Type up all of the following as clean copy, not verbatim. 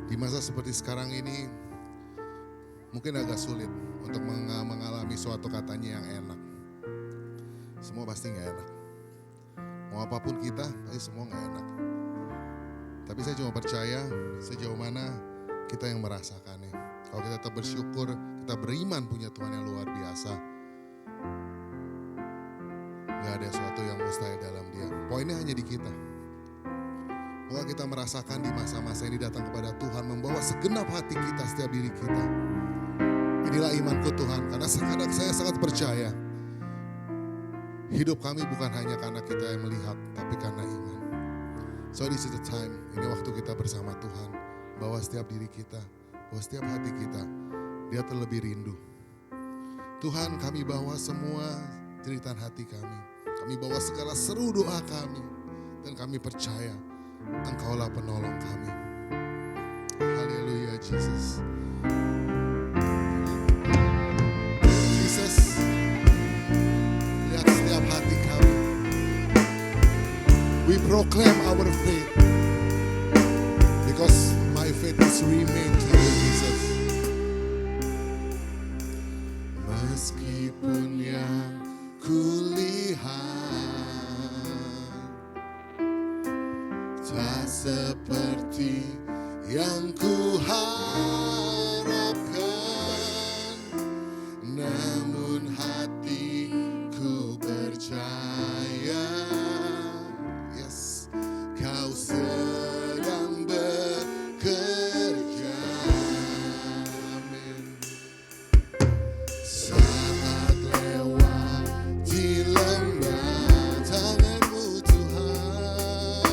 Di masa seperti sekarang ini mungkin agak sulit untuk mengalami suatu katanya yang enak. Semua pasti gak enak. Mau apapun kita, pasti semua gak enak. Tapi saya cuma percaya sejauh mana kita yang merasakannya. Kalau kita tetap bersyukur, kita beriman punya Tuhan yang luar biasa. Gak ada sesuatu yang mustahil dalam Dia. Poinnya hanya di kita. Bahwa kita merasakan di masa-masa ini datang kepada Tuhan, membawa segenap hati kita, setiap diri kita. Inilah imanku Tuhan, karena saya sangat percaya. Hidup kami bukan hanya karena kita yang melihat, tapi karena iman. So this is the time, ini waktu kita bersama Tuhan. Bahwa setiap diri kita, bahwa setiap hati kita, Dia terlebih rindu. Tuhan, kami bawa semua jeritan hati kami. Kami bawa segala seru doa kami. Dan kami percaya Engkaulah penolong kami. Haleluya, Jesus. Jesus, lihat setiap hati kami. We proclaim our faith. Because my faith is remain to you, Jesus. Meskipun yang kulihat tak seperti yang kuharapkan, namun hatiku percaya, yes, Kau sedang bekerja. Amin. Saat lewati lembah, tangan-Mu Tuhan,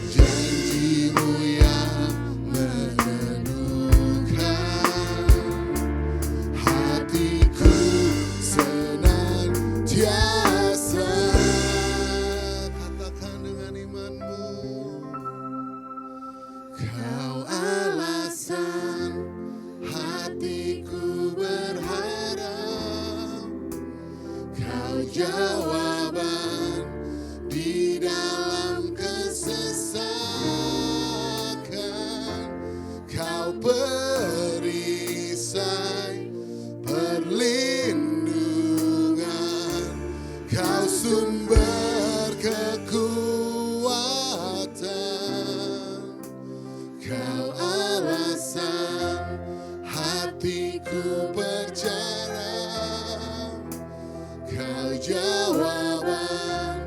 janji-Mu yang meneguhkan hatiku senantiasa. Katakan dengan iman-Mu, Kau alasan hatiku berharap, Kau jawaban di dalam kesesakan, Kau perisai perlindungan, Kau sumber kekuatan, Kau alasan hatiku berjarak, Kau jawaban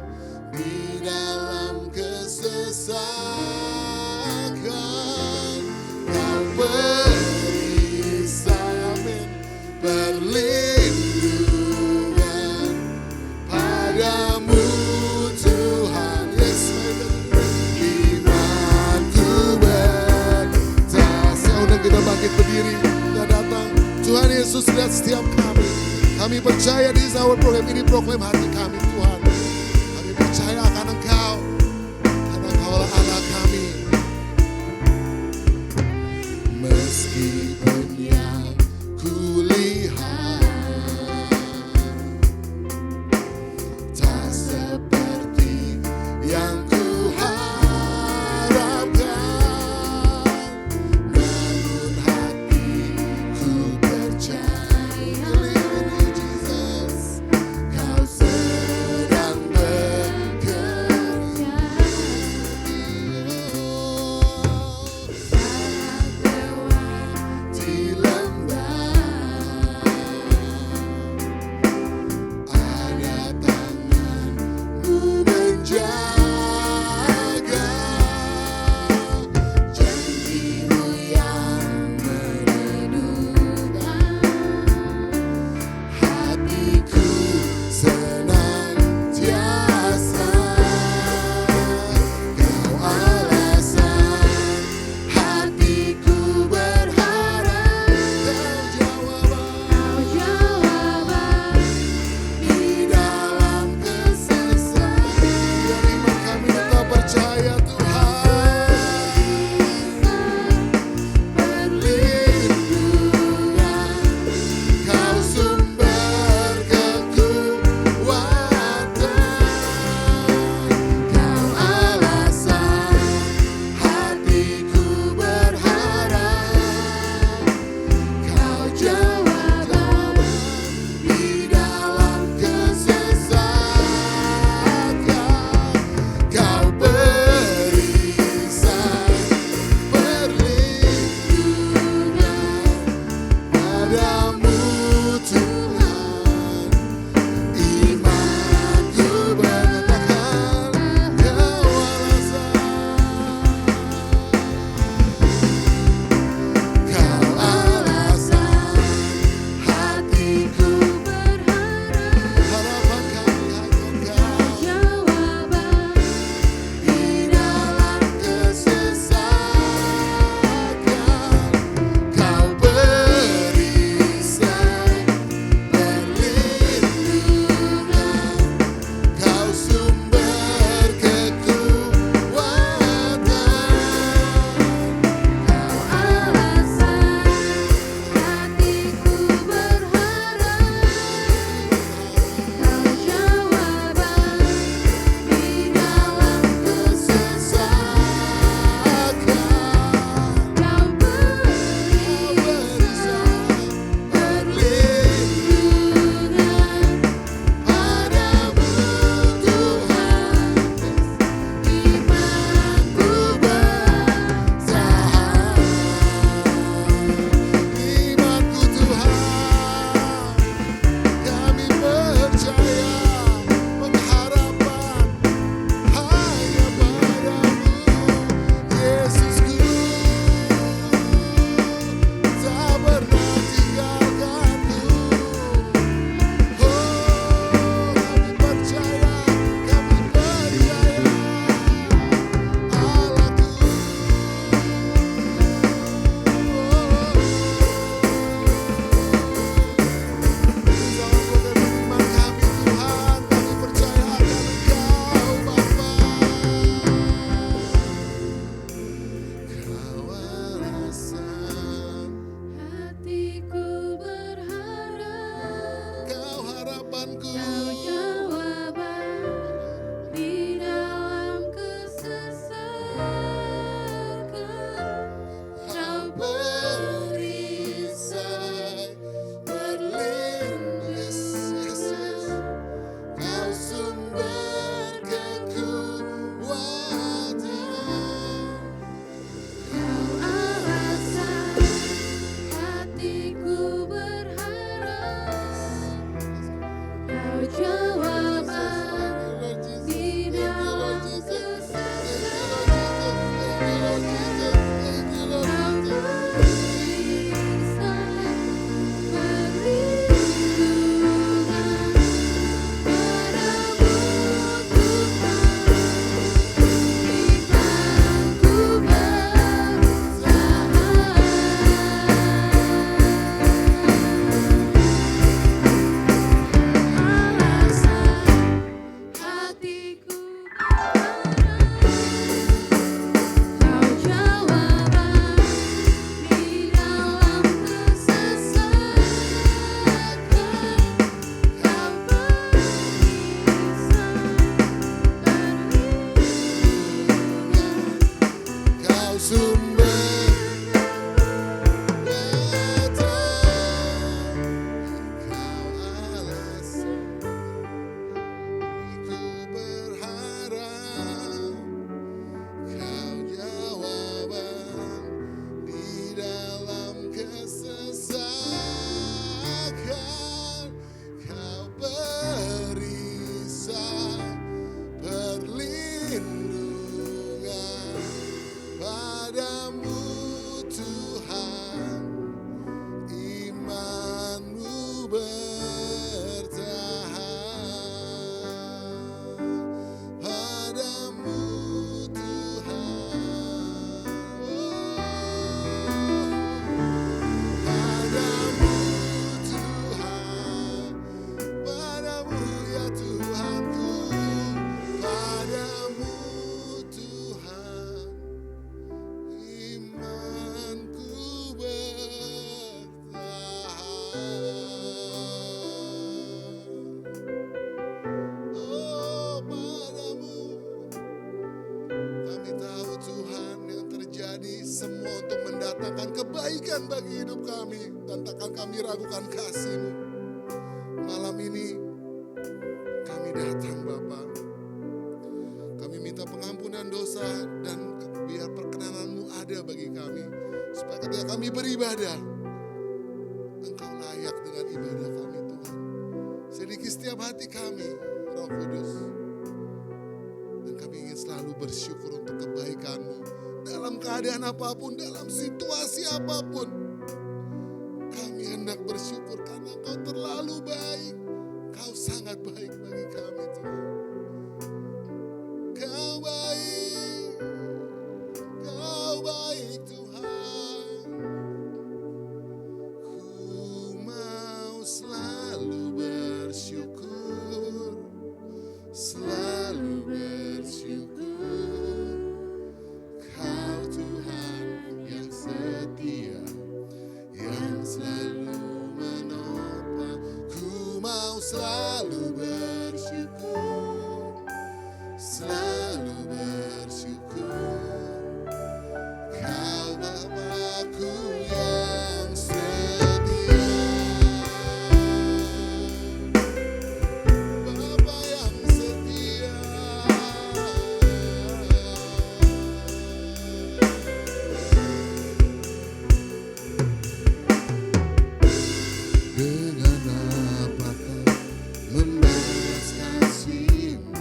di dalam kesesakan, Kau perisai, amin, perlindungan padamu Tuhan. Yes, imanku bertas. Undang kita bangkit berdiri, kita datang. Tuhan Yesus, lihat setiap kami. Kami percaya di our program ini, proklaim hati kami Tuhan. Kami percaya akan Engkau, karena Engkaulah Allah kami. Meskipun yang kulihat tak seperti yang kuharapkan, namun hatiku percaya, Jesus, Kau sedang bekerja. semua untuk mendatangkan kebaikan bagi hidup kami dan takkan kami ragukan kasih-Mu. Malam ini kami datang Bapa. Kami minta pengampunan dosa dan biar perkenanan-Mu ada bagi kami. Supaya ketika kami beribadah, Engkau layak dengan ibadah kami Tuhan. Selidiki setiap hati kami, Roh Kudus. Dan kami ingin selalu bersyukur untuk kebaikan-Mu. Dalam keadaan apapun, dalam situasi apapun. Kami hendak bersyukur karena Engkau terlalu baik. Kau sangat baik bagi kami Tuhan. Kau baik. Kau baik Tuhan. Ku mau selalu bersyukur. Selalu bersyukur. Kau Tuhan yang setia, yang selalu menopang. Ku mau selalu bersyukur, selalu bersyukur. Kau Bapa-Ku yang setia, Bapa yang setia. Dengan apakah membalas kasih-Mu,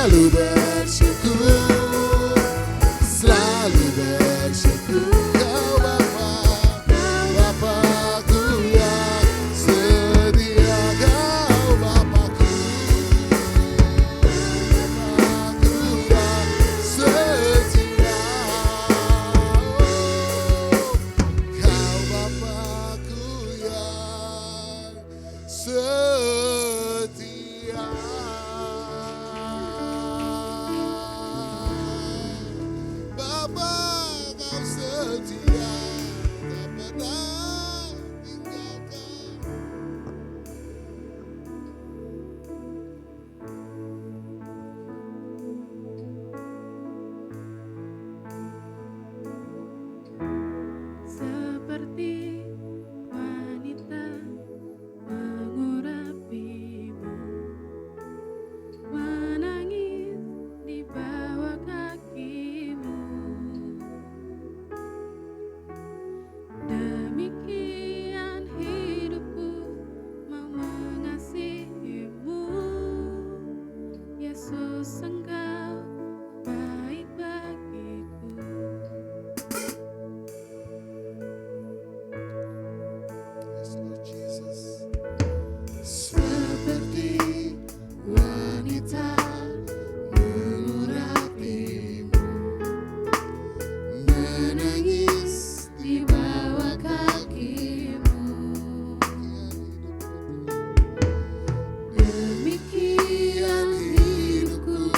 selalu bersyukur, selalu bersyukur. Kau Bapa, Bapakku yang setia. Kau Bapakku, Bapakku yang setia. Kau Bapakku yang setia. Bapa, kau setia, tak pernah tinggalkan. Seperti wanita mengurapimu, menangis di bawah kakimu. Demikian hidupku mau mengasihimu, Yesus, Engkau baik bagiku. Yes, Lord Jesus. Seperti wanita mengurapimu, menangis Di bawah kakimu, demikian hidupku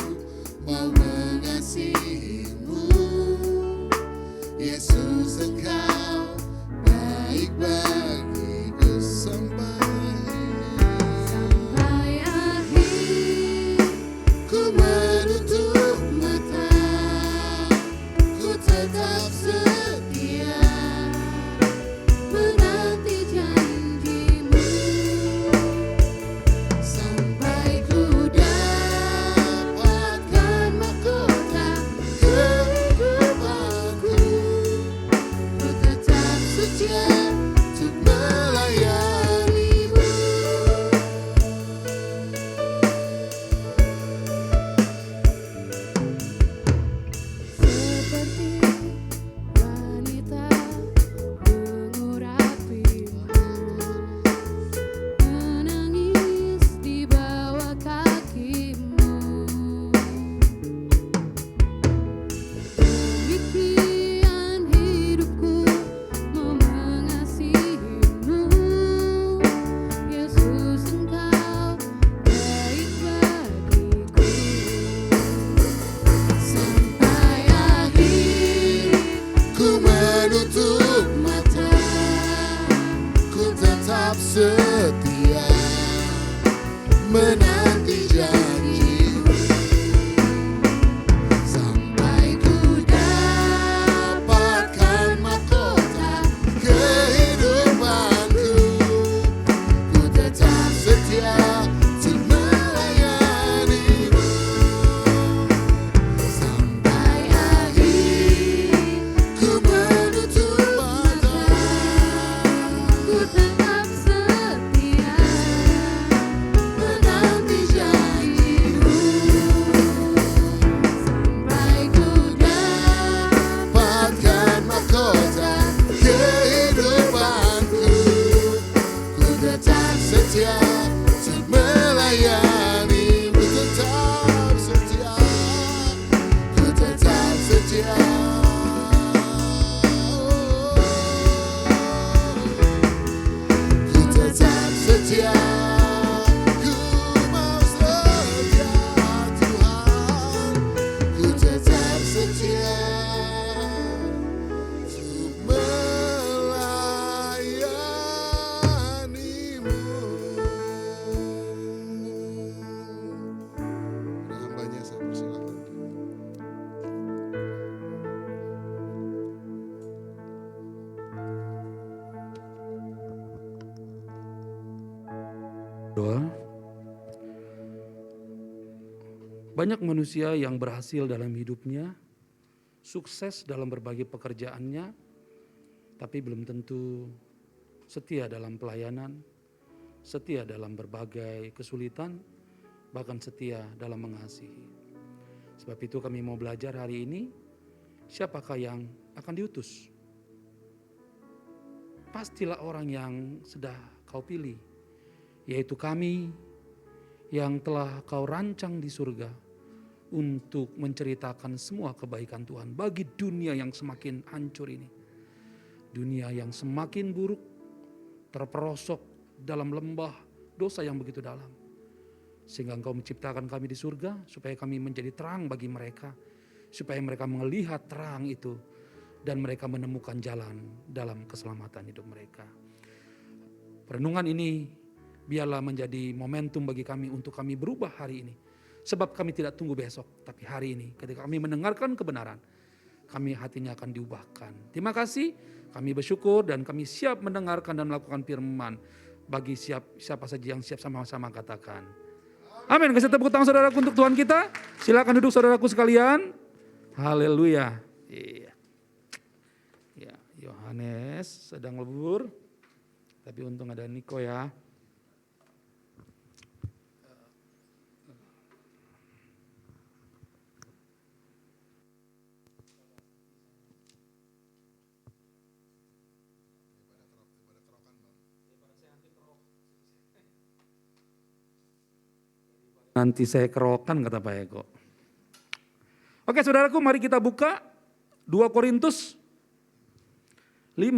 mau mengasihimu, Yesus, Engkau baik bagiku sampai akhir ku menutup mata, ku tetap setia menanti janjimu, sampai ku dapatkan mahkota kehidupanku. ku tetap Setia untuk melayanimu. seperti wanita mengurapimu, menangis di bawah kakimu. Demikian hidupku mau mengasihimu, Yesus, Engkau baik bagiku. Sampai akhir Ku menutup mata, ku tetap setia menanti janjimu, sampai ku dapatkan mahkota kehidupanku. Ku tetap setia untuk melayanimu, sampai akhir. Ku menutup mata, ku tetap setia menanti janjimu, sampai ku dapatkan mahkota kehidupanku. Ku tetap setia untuk melayani. Ku tetap setia, ku tetap setia. Ku tetap setia, ku mau setia Tuhan. Ku tetap setia untuk melayanimu. Nah, hambanya saya persilakan. Doa. Banyak manusia yang berhasil dalam hidupnya, sukses dalam berbagai pekerjaannya, tapi belum tentu setia dalam pelayanan, setia dalam berbagai kesulitan, bahkan setia dalam mengasihi. Sebab itu kami mau belajar hari ini, siapakah yang akan diutus? Pastilah orang yang sudah kau pilih, yaitu kami yang telah kau rancang di surga untuk menceritakan semua kebaikan Tuhan bagi dunia yang semakin hancur ini. Dunia yang semakin buruk, terperosok dalam lembah dosa yang begitu dalam. Sehingga Engkau menciptakan kami di surga supaya kami menjadi terang bagi mereka, supaya mereka melihat terang itu dan mereka menemukan jalan dalam keselamatan hidup mereka. Perenungan ini biarlah menjadi momentum bagi kami untuk kami berubah hari ini. Sebab kami tidak tunggu besok, tapi hari ini ketika kami mendengarkan kebenaran, kami hatinya akan diubahkan. Terima kasih, kami bersyukur dan kami siap mendengarkan dan melakukan firman bagi siapa saja yang siap sama-sama katakan. Amin. Kasih tepuk tangan saudaraku untuk Tuhan kita. Silakan duduk saudaraku sekalian. Haleluya. Iya. Ya, Yohanes sedang lebur. Tapi untung ada Niko ya. Nanti saya kerokan kata Pak Eko. Oke saudaraku, mari kita buka 2 Korintus 5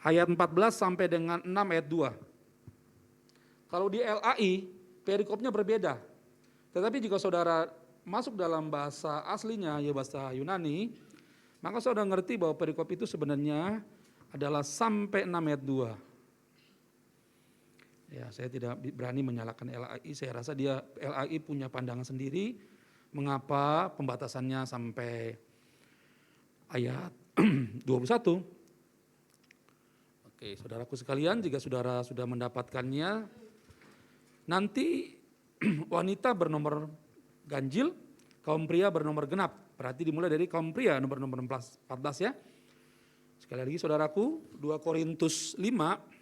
ayat 14 sampai dengan 6 ayat 2. Kalau di LAI perikopnya berbeda. Tetapi jika saudara masuk dalam bahasa aslinya, ya bahasa Yunani, maka saudara ngerti bahwa perikop itu sebenarnya adalah sampai 6 ayat 2. Ya, saya tidak berani menyalahkan LAI, saya rasa LAI punya pandangan sendiri mengapa pembatasannya sampai ayat 21. Oke, saudaraku sekalian, jika saudara sudah mendapatkannya, nanti wanita bernomor ganjil, kaum pria bernomor genap. Berarti dimulai dari kaum pria nomor 14 ya. Sekali lagi saudaraku, 2 Korintus 5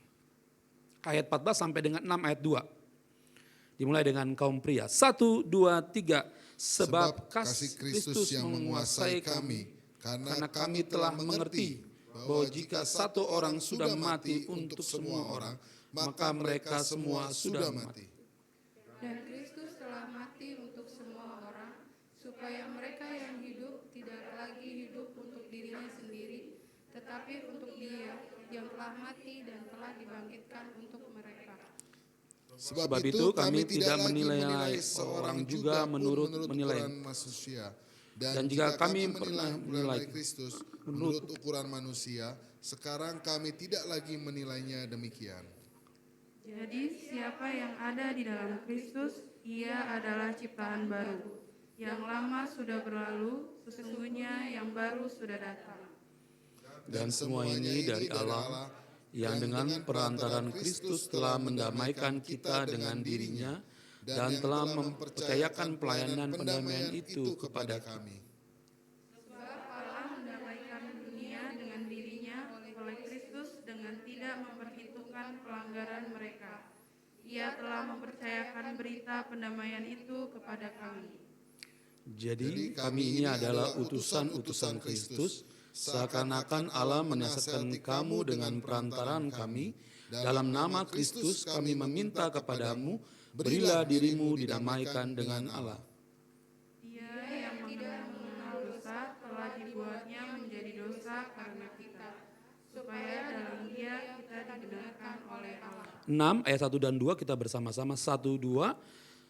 ayat 14 sampai dengan 6 ayat 2. Dimulai dengan kaum pria. 1, 2, 3. Sebab kasih Kristus yang menguasai kami, karena kami telah mengerti bahwa jika satu orang sudah mati untuk semua orang, maka mereka semua sudah mati. Dan Kristus telah mati untuk semua orang, supaya mereka yang hidup tidak lagi hidup untuk dirinya sendiri, tetapi untuk Dia yang telah mati dan telah dibangkitkan untuk mereka. Sebab itu kami tidak menilai seorang juga menurut penilaian manusia. Dan jika kami pernah menilai Kristus menurut ukuran manusia, sekarang kami tidak lagi menilainya demikian. Jadi siapa yang ada di dalam Kristus, ia adalah ciptaan baru. Yang lama sudah berlalu, sesungguhnya yang baru sudah datang. Dan semua ini dari Allah, yang dengan perantaran Kristus telah mendamaikan kita dengan dirinya dan telah mempercayakan pelayanan pendamaian itu kepada kami. Sebab Allah mendamaikan dunia dengan dirinya oleh Kristus dengan tidak memperhitungkan pelanggaran mereka. Ia telah mempercayakan berita pendamaian itu kepada kami. Jadi kami ini adalah utusan-utusan Kristus, seakan-akan Allah menasihatkan kamu dengan perantaran kami. Dalam nama Kristus kami meminta kepadamu, berilah dirimu didamaikan dengan Allah. Dia yang tidak mengenal dosa telah dibuatnya menjadi dosa karena kita, supaya dalam Dia kita dibenarkan oleh Allah. 6 ayat 1 dan 2 kita bersama-sama 1, 2.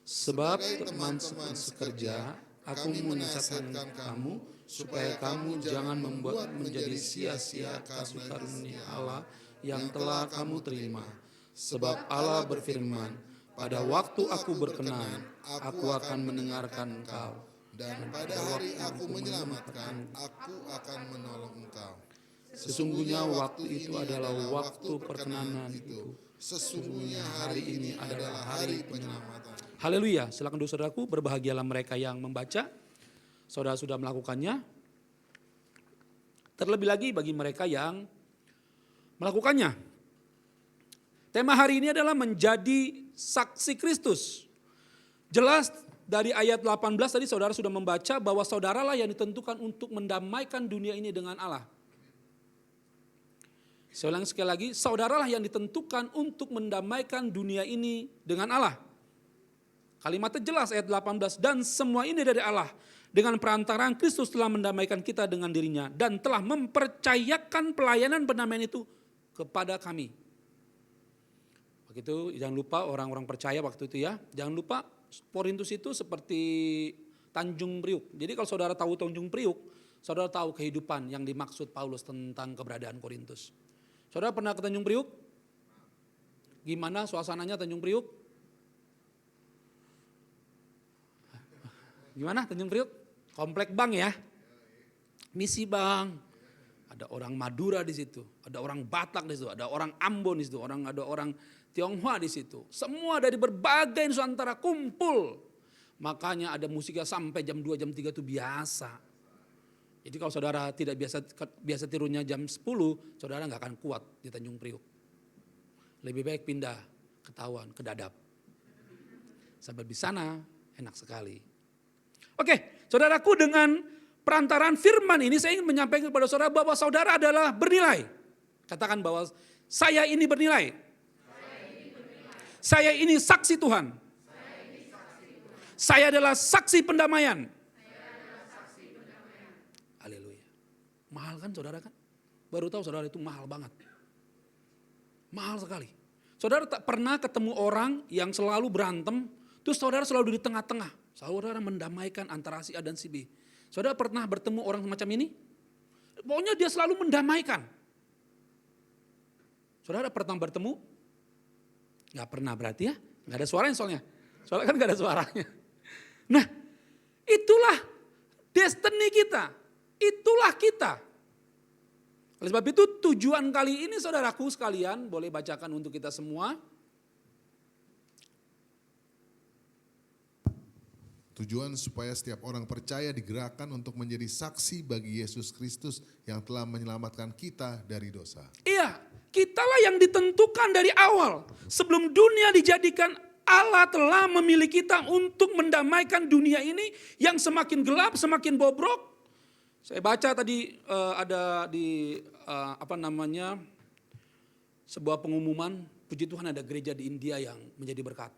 Sebab teman-teman sekerja, aku menasihatkan kamu supaya kamu jangan membuat menjadi sia-sia kasih karunia Allah yang telah kamu terima. Sebab Allah berfirman, pada waktu aku berkenan, aku akan mendengarkan engkau. Dan pada hari aku menyelamatkan, aku akan menolong engkau. Sesungguhnya waktu itu adalah waktu perkenanan itu. Sesungguhnya hari ini adalah hari penyelamatan. Haleluya, silakan dulu saudaraku, berbahagialah mereka yang membaca. Saudara sudah melakukannya. Terlebih lagi bagi mereka yang melakukannya. Tema hari ini adalah menjadi saksi Kristus. Jelas dari ayat 18 tadi saudara sudah membaca bahwa saudaralah yang ditentukan untuk mendamaikan dunia ini dengan Allah. Saya ulang sekali lagi, saudaralah yang ditentukan untuk mendamaikan dunia ini dengan Allah. Kalimatnya jelas ayat 18, dan semua ini dari Allah. Dengan perantaraan Kristus telah mendamaikan kita dengan dirinya dan telah mempercayakan pelayanan pendamaian itu kepada kami. Begitu, jangan lupa orang-orang percaya waktu itu ya. Jangan lupa Korintus itu seperti Tanjung Priuk. Jadi kalau saudara tahu Tanjung Priuk, saudara tahu kehidupan yang dimaksud Paulus tentang keberadaan Korintus. Saudara pernah ke Tanjung Priuk? Gimana suasananya Tanjung Priuk? Gimana Tanjung Priuk? Komplek bank ya, misi bank. Ada orang Madura di situ, ada orang Batak di situ, ada orang Ambon di situ, ada orang Tionghoa di situ. Semua dari berbagai Nusantara kumpul. Makanya ada musiknya sampai jam 2, jam 3 itu biasa. Jadi kalau saudara tidak biasa tirunya jam 10, saudara nggak akan kuat di Tanjung Priuk. Lebih baik pindah ke Tawon, ke Dadap. Sampai di sana enak sekali. Oke, saudaraku, dengan perantaraan firman ini saya ingin menyampaikan kepada saudara bahwa saudara adalah bernilai. Katakan bahwa saya ini bernilai. Saya ini saksi Tuhan. Saya adalah saksi pendamaian. Haleluya. Mahal kan saudara kan? Baru tahu saudara itu mahal banget. Mahal sekali. Saudara tak pernah ketemu orang yang selalu berantem, terus saudara selalu di tengah-tengah. Saudara mendamaikan antara si A dan si B. Saudara pernah bertemu orang semacam ini? Pokoknya dia selalu mendamaikan. Saudara pernah bertemu? Gak pernah berarti ya? Gak ada suaranya soalnya. Soalnya kan gak ada suaranya. Nah, itulah destiny kita. Itulah kita. Oleh sebab itu tujuan kali ini saudaraku sekalian, boleh bacakan untuk kita semua. Tujuan supaya setiap orang percaya digerakkan untuk menjadi saksi bagi Yesus Kristus yang telah menyelamatkan kita dari dosa. Iya, kitalah yang ditentukan dari awal. Sebelum dunia dijadikan, Allah telah memilih kita untuk mendamaikan dunia ini yang semakin gelap, semakin bobrok. Saya baca tadi ada di sebuah pengumuman, puji Tuhan ada gereja di India yang menjadi berkat.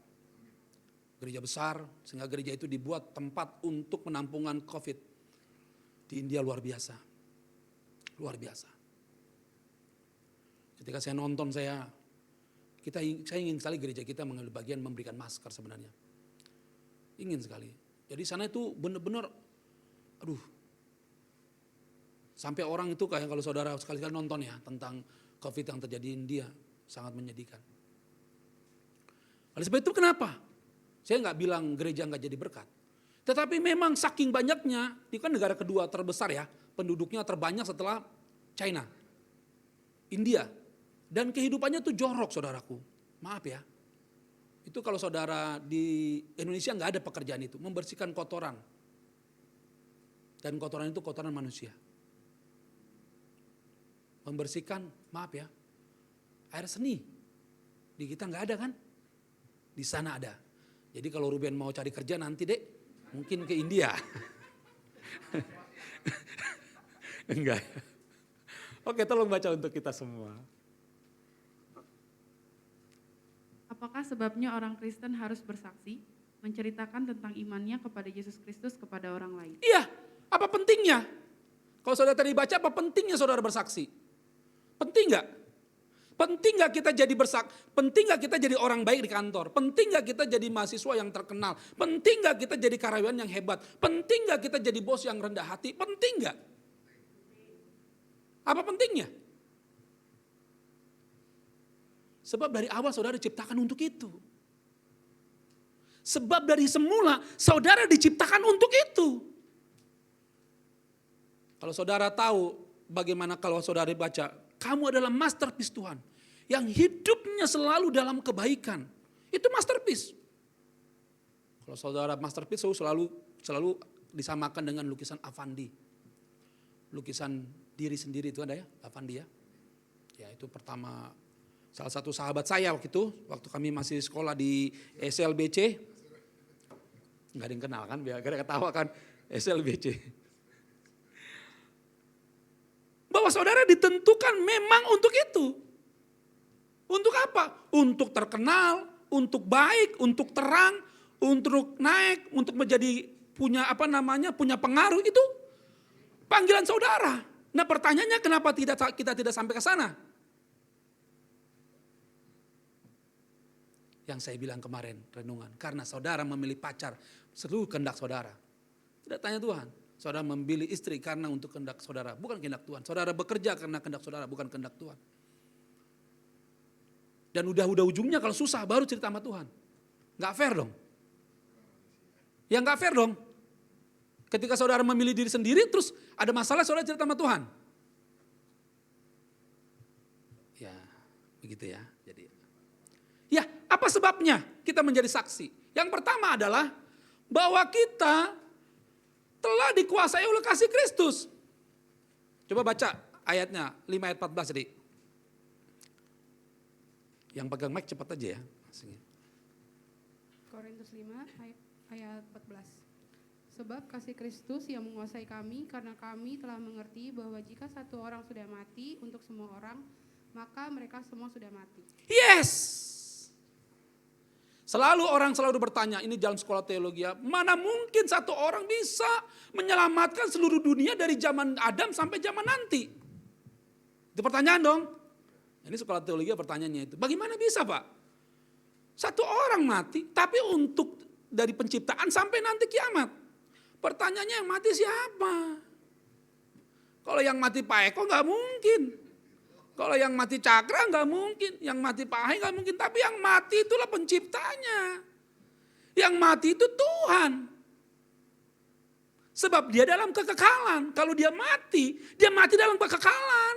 Gereja besar, sehingga gereja itu dibuat tempat untuk penampungan COVID. Di India luar biasa. Luar biasa. Ketika saya nonton saya ingin sekali gereja kita mengambil bagian memberikan masker sebenarnya. Ingin sekali. Jadi sana itu benar-benar, sampai orang itu kayak kalau saudara sekali-kali nonton ya tentang COVID yang terjadi di India, sangat menyedihkan. Oleh sebab itu kenapa? Saya nggak bilang gereja nggak jadi berkat. Tetapi memang saking banyaknya, ini kan negara kedua terbesar ya, penduduknya terbanyak setelah China, India. Dan kehidupannya tuh jorok saudaraku. Maaf ya. Itu kalau saudara di Indonesia nggak ada pekerjaan itu, membersihkan kotoran. Dan kotoran itu kotoran manusia. Membersihkan, maaf ya, air seni. Di kita nggak ada kan? Di sana ada. Jadi kalau Ruben mau cari kerja nanti dek, mungkin ke India. Enggak. Oke, tolong baca untuk kita semua. Apakah sebabnya orang Kristen harus bersaksi, menceritakan tentang imannya kepada Yesus Kristus kepada orang lain? Iya, apa pentingnya? Kalau saudara tadi baca, apa pentingnya saudara bersaksi? Penting nggak? Penting gak kita jadi penting gak kita jadi orang baik di kantor? Penting gak kita jadi mahasiswa yang terkenal? Penting gak kita jadi karyawan yang hebat? Penting gak kita jadi bos yang rendah hati? Penting gak? Apa pentingnya? Sebab dari awal saudara diciptakan untuk itu. Sebab dari semula saudara diciptakan untuk itu. Kalau saudara tahu bagaimana kalau saudara baca, kamu adalah masterpiece Tuhan. Yang hidupnya selalu dalam kebaikan. Itu masterpiece. Kalau saudara masterpiece selalu disamakan dengan lukisan Avandi. Lukisan diri sendiri itu ada ya, Avandi ya. Ya itu pertama, salah satu sahabat saya waktu itu, waktu kami masih sekolah di SLBC. Nggak ada yang kenal kan, biar ketawa kan, SLBC. Bahwa saudara ditentukan memang untuk itu. Untuk apa? Untuk terkenal, untuk baik, untuk terang, untuk naik, untuk menjadi punya punya pengaruh, itu panggilan saudara. Nah pertanyaannya kenapa kita tidak sampai ke sana? Yang saya bilang kemarin renungan, karena saudara memilih pacar seluruh kehendak saudara. Tidak tanya Tuhan, saudara memilih istri karena untuk kehendak saudara, bukan kehendak Tuhan. Saudara bekerja karena kehendak saudara, bukan kehendak Tuhan. Dan udah ujungnya kalau susah baru cerita sama Tuhan. Nggak fair dong. Ya nggak fair dong. Ketika saudara memilih diri sendiri terus ada masalah saudara cerita sama Tuhan. Ya begitu ya. Jadi ya apa sebabnya kita menjadi saksi? Yang pertama adalah bahwa kita telah dikuasai oleh kasih Kristus. Coba baca ayatnya 5 ayat 14 tadi. Yang pegang mic cepat aja ya. Korintus 5 ayat 14. Sebab kasih Kristus yang menguasai kami karena kami telah mengerti bahwa jika satu orang sudah mati untuk semua orang, maka mereka semua sudah mati. Yes. Orang selalu bertanya, ini dalam sekolah teologi ya, mana mungkin satu orang bisa menyelamatkan seluruh dunia dari zaman Adam sampai zaman nanti? Itu pertanyaan dong. Ini sekolah teologi pertanyaannya itu, bagaimana bisa Pak? Satu orang mati, tapi untuk dari penciptaan sampai nanti kiamat. Pertanyaannya yang mati siapa? Kalau yang mati Pak Eko nggak mungkin. Kalau yang mati Cakra nggak mungkin. Yang mati Pak Hai nggak mungkin. Tapi yang mati itulah penciptanya. Yang mati itu Tuhan. Sebab dia dalam kekekalan. Kalau dia mati dalam kekekalan.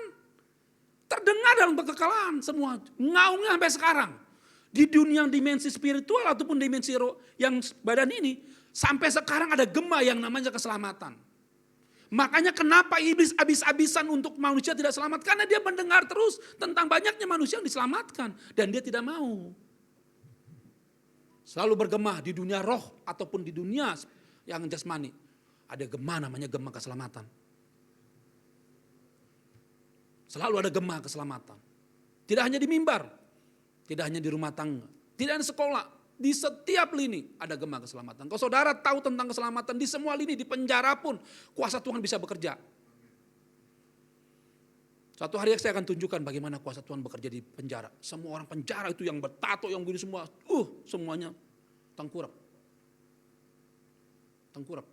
Terdengar dalam kekekalan semua. Ngaungnya sampai sekarang. Di dunia dimensi spiritual ataupun dimensi roh yang badan ini. Sampai sekarang ada gema yang namanya keselamatan. Makanya kenapa iblis habis-habisan untuk manusia tidak selamat. Karena dia mendengar terus tentang banyaknya manusia yang diselamatkan. Dan dia tidak mau. Selalu bergema di dunia roh ataupun di dunia yang jasmani. Ada gema namanya gema keselamatan. Selalu ada gema keselamatan. Tidak hanya di mimbar, tidak hanya di rumah tangga, tidak hanya sekolah, di setiap lini ada gema keselamatan. Kalau saudara tahu tentang keselamatan di semua lini, di penjara pun kuasa Tuhan bisa bekerja. Suatu hari saya akan tunjukkan bagaimana kuasa Tuhan bekerja di penjara. Semua orang penjara itu yang bertato, yang begini semua, semuanya tengkurap. Tengkurap.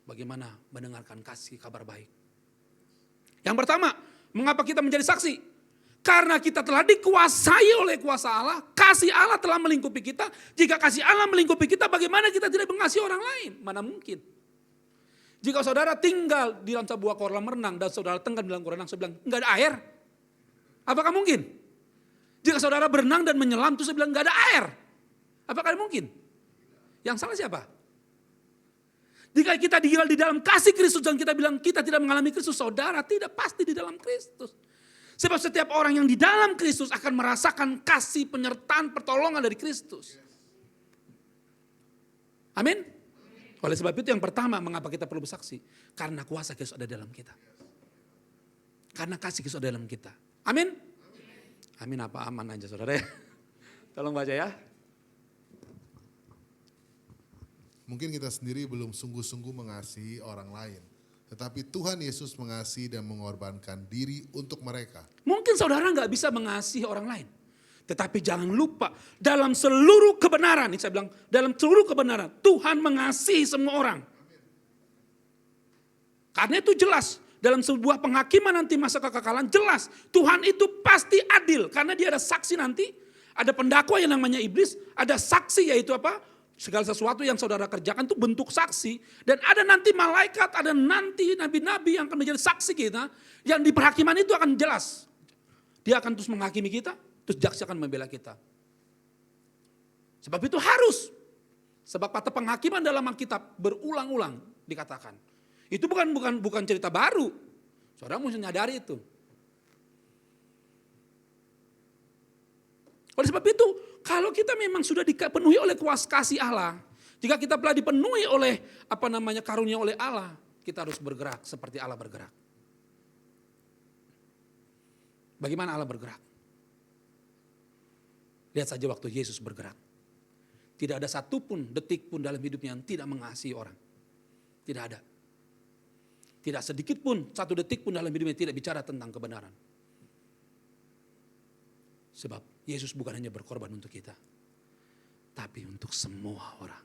Bagaimana mendengarkan kasih kabar baik. Yang pertama, mengapa kita menjadi saksi? Karena kita telah dikuasai oleh kuasa Allah, kasih Allah telah melingkupi kita. Jika kasih Allah melingkupi kita, bagaimana kita tidak mengasihi orang lain? Mana mungkin. Jika saudara tinggal di dalam sebuah kolam renang dan saudara tenggelam di dalam kolam renang, saya bilang, enggak ada air. Apakah mungkin? Jika saudara berenang dan menyelam, terus saya bilang, enggak ada air. Apakah mungkin? Yang salah siapa? Jika kita tinggal di dalam kasih Kristus dan kita bilang kita tidak mengalami Kristus, saudara tidak pasti di dalam Kristus. Sebab setiap orang yang di dalam Kristus akan merasakan kasih penyertaan pertolongan dari Kristus. Amin. Oleh sebab itu yang pertama mengapa kita perlu bersaksi? Karena kuasa Kristus ada dalam kita. Karena kasih Kristus ada dalam kita. Amin. Amin apa aman aja saudara ya. Tolong baca ya. Mungkin kita sendiri belum sungguh-sungguh mengasihi orang lain. Tetapi Tuhan Yesus mengasihi dan mengorbankan diri untuk mereka. Mungkin saudara gak bisa mengasihi orang lain. Tetapi jangan lupa dalam seluruh kebenaran. Ini saya bilang dalam seluruh kebenaran. Tuhan mengasihi semua orang. Karena itu jelas. Dalam sebuah penghakiman nanti masa kekekalan jelas. Tuhan itu pasti adil. Karena dia ada saksi nanti. Ada pendakwa yang namanya iblis. Ada saksi yaitu apa? Segala sesuatu yang saudara kerjakan itu bentuk saksi. Dan ada nanti malaikat, ada nanti nabi-nabi yang akan menjadi saksi kita. Yang di perhakiman itu akan jelas. Dia akan terus menghakimi kita, terus jaksa akan membela kita. Sebab itu harus. Sebab kata penghakiman dalam Alkitab berulang-ulang dikatakan. Itu bukan cerita baru. Saudara mesti nyadari itu. Oleh sebab itu, kalau kita memang sudah dipenuhi oleh kuasa kasih Allah, Jika kita telah dipenuhi oleh karunia oleh Allah, kita harus bergerak seperti Allah bergerak. Bagaimana Allah bergerak? Lihat saja waktu Yesus bergerak. Tidak ada satupun detik pun dalam hidupnya yang tidak mengasihi orang. Tidak ada. Tidak sedikit pun, satu detik pun dalam hidupnya tidak bicara tentang kebenaran. Sebab Yesus bukan hanya berkorban untuk kita, tapi untuk semua orang.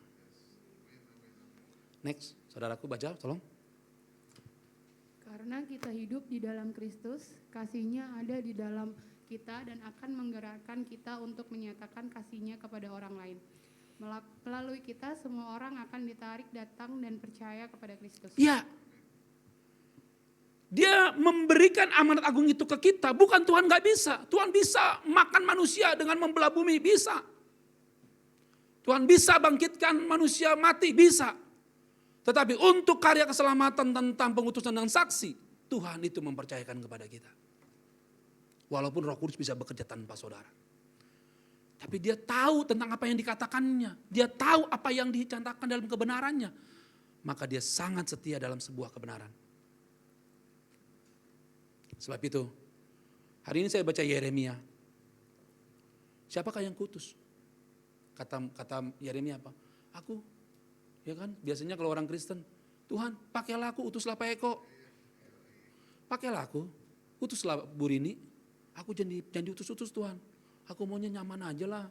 Next, saudaraku baca, tolong. Karena kita hidup di dalam Kristus, kasih-Nya ada di dalam kita dan akan menggerakkan kita untuk menyatakan kasih-Nya kepada orang lain. Melalui kita, semua orang akan ditarik datang dan percaya kepada Kristus. Ya, Dia memberikan amanat agung itu ke kita. Bukan Tuhan gak bisa. Tuhan bisa makan manusia dengan membelah bumi, bisa. Tuhan bisa bangkitkan manusia mati, bisa. Tetapi untuk karya keselamatan tentang pengutusan dan saksi, Tuhan itu mempercayakan kepada kita. Walaupun Roh Kudus bisa bekerja tanpa saudara. Tapi dia tahu tentang apa yang dikatakannya. Dia tahu apa yang dicantakan dalam kebenarannya. Maka dia sangat setia dalam sebuah kebenaran. Sebab itu, hari ini saya baca Yeremia. Siapakah yang kutus? Kata Yeremia apa? Aku. Ya kan, biasanya kalau orang Kristen, Tuhan pakailah aku, utuslah Pak Eko. Pakailah aku, utuslah Bu Rini. Aku jangan diutus-utus Tuhan. Aku maunya nyaman aja lah.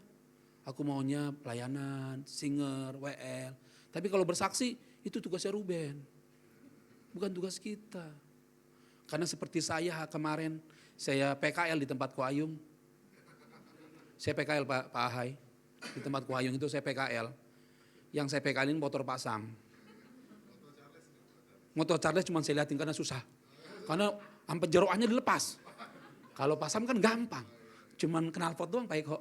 Aku maunya pelayanan, singer, WL. Tapi kalau bersaksi, itu tugasnya Ruben. Bukan tugas kita. Karena seperti saya kemarin, saya PKL di tempat Ko Ayung. Saya PKL Pak Ahai. Di tempat Ko Ayung itu saya PKL. Yang saya PKL-in motor Pak Sam. Motor Charles cuma saya liatin karena susah. Karena sampai jeroannya dilepas. Kalau Pak Sam kan gampang. Cuman knalpot doang Pak Eko.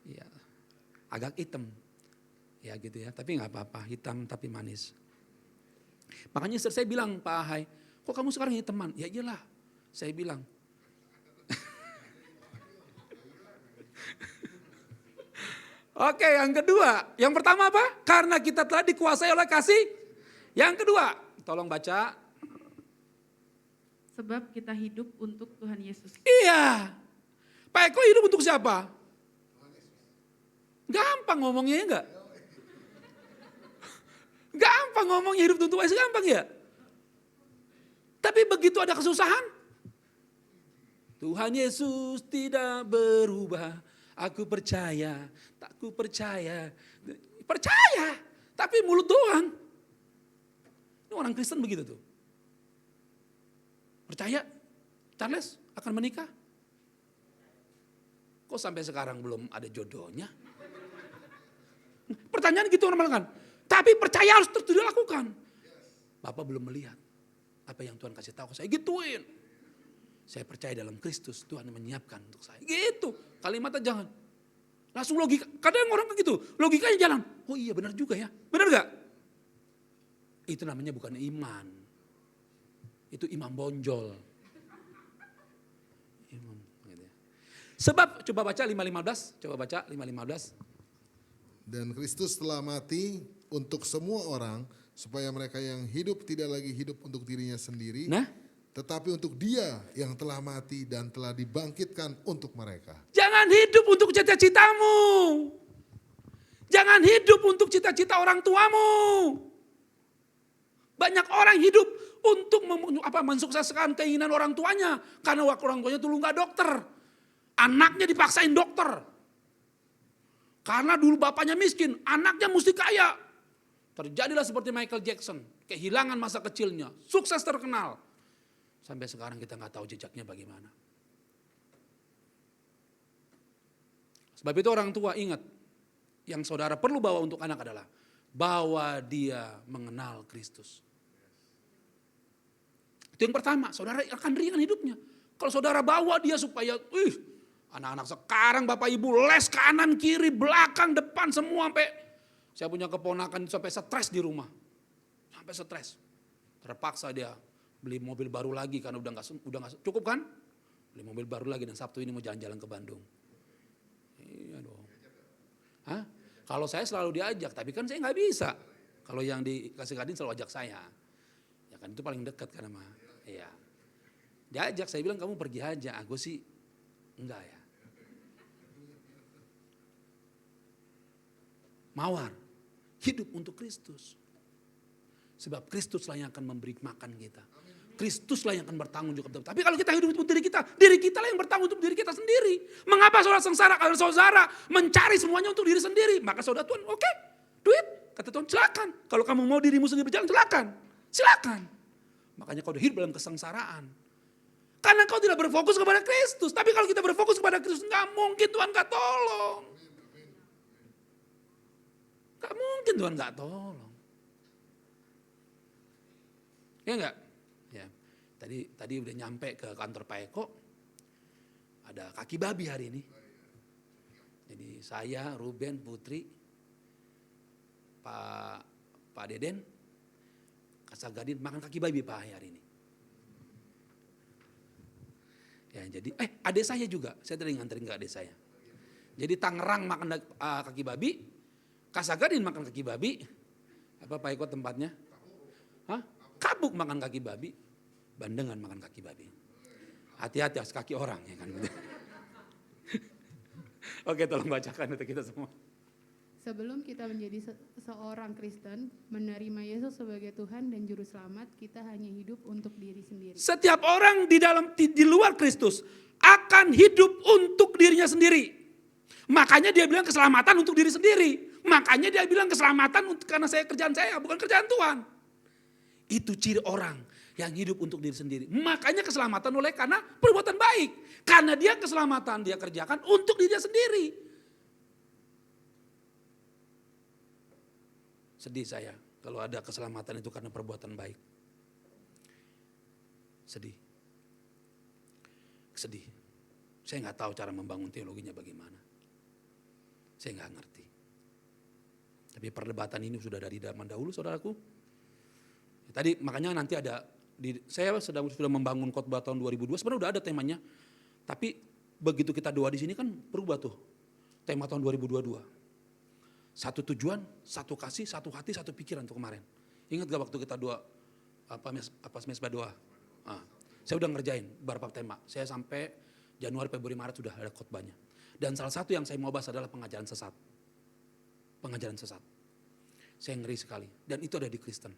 Ya, agak hitam. Ya gitu ya, tapi gak apa-apa. Hitam tapi manis. Makanya saya bilang Pak Ahai, kok kamu sekarang hitaman? Ya iyalah, saya bilang. Oke, yang kedua. Yang pertama apa? Karena kita telah dikuasai oleh kasih. Yang kedua, tolong baca. Sebab kita hidup untuk Tuhan Yesus. Iya. Pak Eko hidup untuk siapa? Gampang ngomongnya ya enggak? Gampang ngomongnya hidup untuk Tuhan Yesus, gampang ya? Tapi begitu ada kesusahan, Tuhan Yesus tidak berubah. Aku percaya, takku percaya. Percaya, tapi mulut doang. Ini orang Kristen begitu tuh. Percaya, Charles akan menikah? Kok sampai sekarang belum ada jodohnya? Pertanyaan gitu normal kan? Tapi percaya harus terus dilakukan. Bapak belum melihat apa yang Tuhan kasih tahu, saya gituin. Saya percaya dalam Kristus, Tuhan menyiapkan untuk saya. Gitu, kalimatnya jangan. Langsung logika, kadang orang begitu, logikanya jalan. Oh iya benar juga ya, benar gak? Itu namanya bukan iman. Itu imam bonjol. Imam, gitu ya. Sebab, coba baca 5:15, coba baca 5:15. Dan Kristus telah mati untuk semua orang, supaya mereka yang hidup tidak lagi hidup untuk dirinya sendiri, Nah, tetapi untuk Dia yang telah mati dan telah dibangkitkan untuk mereka. jangan hidup untuk cita-citamu. Jangan hidup untuk cita-cita orang tuamu. Banyak orang hidup untuk mensukseskan keinginan orang tuanya. Karena orang tuanya dulu gak dokter. Anaknya dipaksain dokter. Karena dulu bapaknya miskin, anaknya mesti kaya. Terjadilah seperti Michael Jackson. Kehilangan masa kecilnya, sukses terkenal. Sampai sekarang kita gak tahu jejaknya bagaimana. Sebab itu orang tua ingat, yang saudara perlu bawa untuk anak adalah, bawa dia mengenal Kristus. Itu yang pertama, saudara akan ringan hidupnya. Kalau saudara bawa dia supaya, anak-anak sekarang Bapak Ibu les kanan, kiri, belakang, depan semua sampai, saya punya keponakan sampai stres di rumah. Sampai stres. Terpaksa dia beli mobil baru lagi karena udah nggak cukup kan? Beli mobil baru lagi dan Sabtu ini mau jalan-jalan ke Bandung. Iya dong. Hah? Kalau saya selalu diajak, tapi kan saya nggak bisa. Kalau yang dikasih Kadin selalu ajak saya. Ya kan itu paling dekat kan sama. Iya. Diajak, saya bilang kamu pergi aja. Gue sih enggak ya. Mawar, hidup untuk Kristus. Sebab Kristuslah yang akan memberi makan kita. Kristuslah yang akan bertanggung jawab. Tapi kalau kita hidup untuk diri kita lah yang bertanggung untuk diri kita sendiri. Mengapa saudara sengsara? Karena saudara mencari semuanya untuk diri sendiri. Maka saudara Tuhan, oke, duit. Kata Tuhan, silakan. Kalau kamu mau dirimu sendiri berjalan, silakan. Makanya kau hidup dalam kesengsaraan. Karena kau tidak berfokus kepada Kristus. Tapi kalau kita berfokus kepada Kristus, gak mungkin Tuhan gak tolong. Gak mungkin Tuhan gak tolong. Ya enggak? Ya. Tadi udah nyampe ke kantor Pak Eko. Ada kaki babi hari ini. Jadi saya, Ruben, Putri, Pak Deden, Kasagadin makan kaki babi Pak hari ini. Ya jadi, adik saya juga. Saya tadi nganterin ke adik saya. Jadi Tangerang makan kaki babi, Kasagadin makan kaki babi. Apa Pak Eko tempatnya? Hah? Kabuk makan kaki babi, Bandengan makan kaki babi. Hati-hati atas kaki orang ya kan. Oke, tolong bacakan untuk kita semua. Sebelum kita menjadi seorang Kristen, menerima Yesus sebagai Tuhan dan Juru Selamat, kita hanya hidup untuk diri sendiri. Setiap orang di luar Kristus akan hidup untuk dirinya sendiri. Makanya dia bilang keselamatan untuk diri sendiri. Makanya dia bilang keselamatan karena kerjaan saya, bukan kerjaan Tuhan. Itu ciri orang yang hidup untuk diri sendiri. Makanya keselamatan karena perbuatan baik. Karena dia keselamatan dia kerjakan untuk dirinya sendiri. Sedih saya kalau ada keselamatan itu karena perbuatan baik. Sedih. Saya nggak tahu cara membangun teologinya bagaimana. Saya nggak ngerti. Tapi perdebatan ini sudah dari zaman dahulu, saudaraku. Tadi makanya nanti ada, saya sudah membangun khotbah tahun 2002, sebenarnya udah ada temanya. Tapi begitu kita doa di sini kan berubah tuh tema tahun 2022. Satu tujuan, satu kasih, satu hati, satu pikiran tuh kemarin. Ingat gak waktu kita doa, mesbah doa? Saya udah ngerjain beberapa tema. Saya sampai Januari, Februari, Maret sudah ada khotbahnya. Dan salah satu yang saya mau bahas adalah pengajaran sesat. Pengajaran sesat. Saya ngeri sekali. Dan itu ada di Kristen.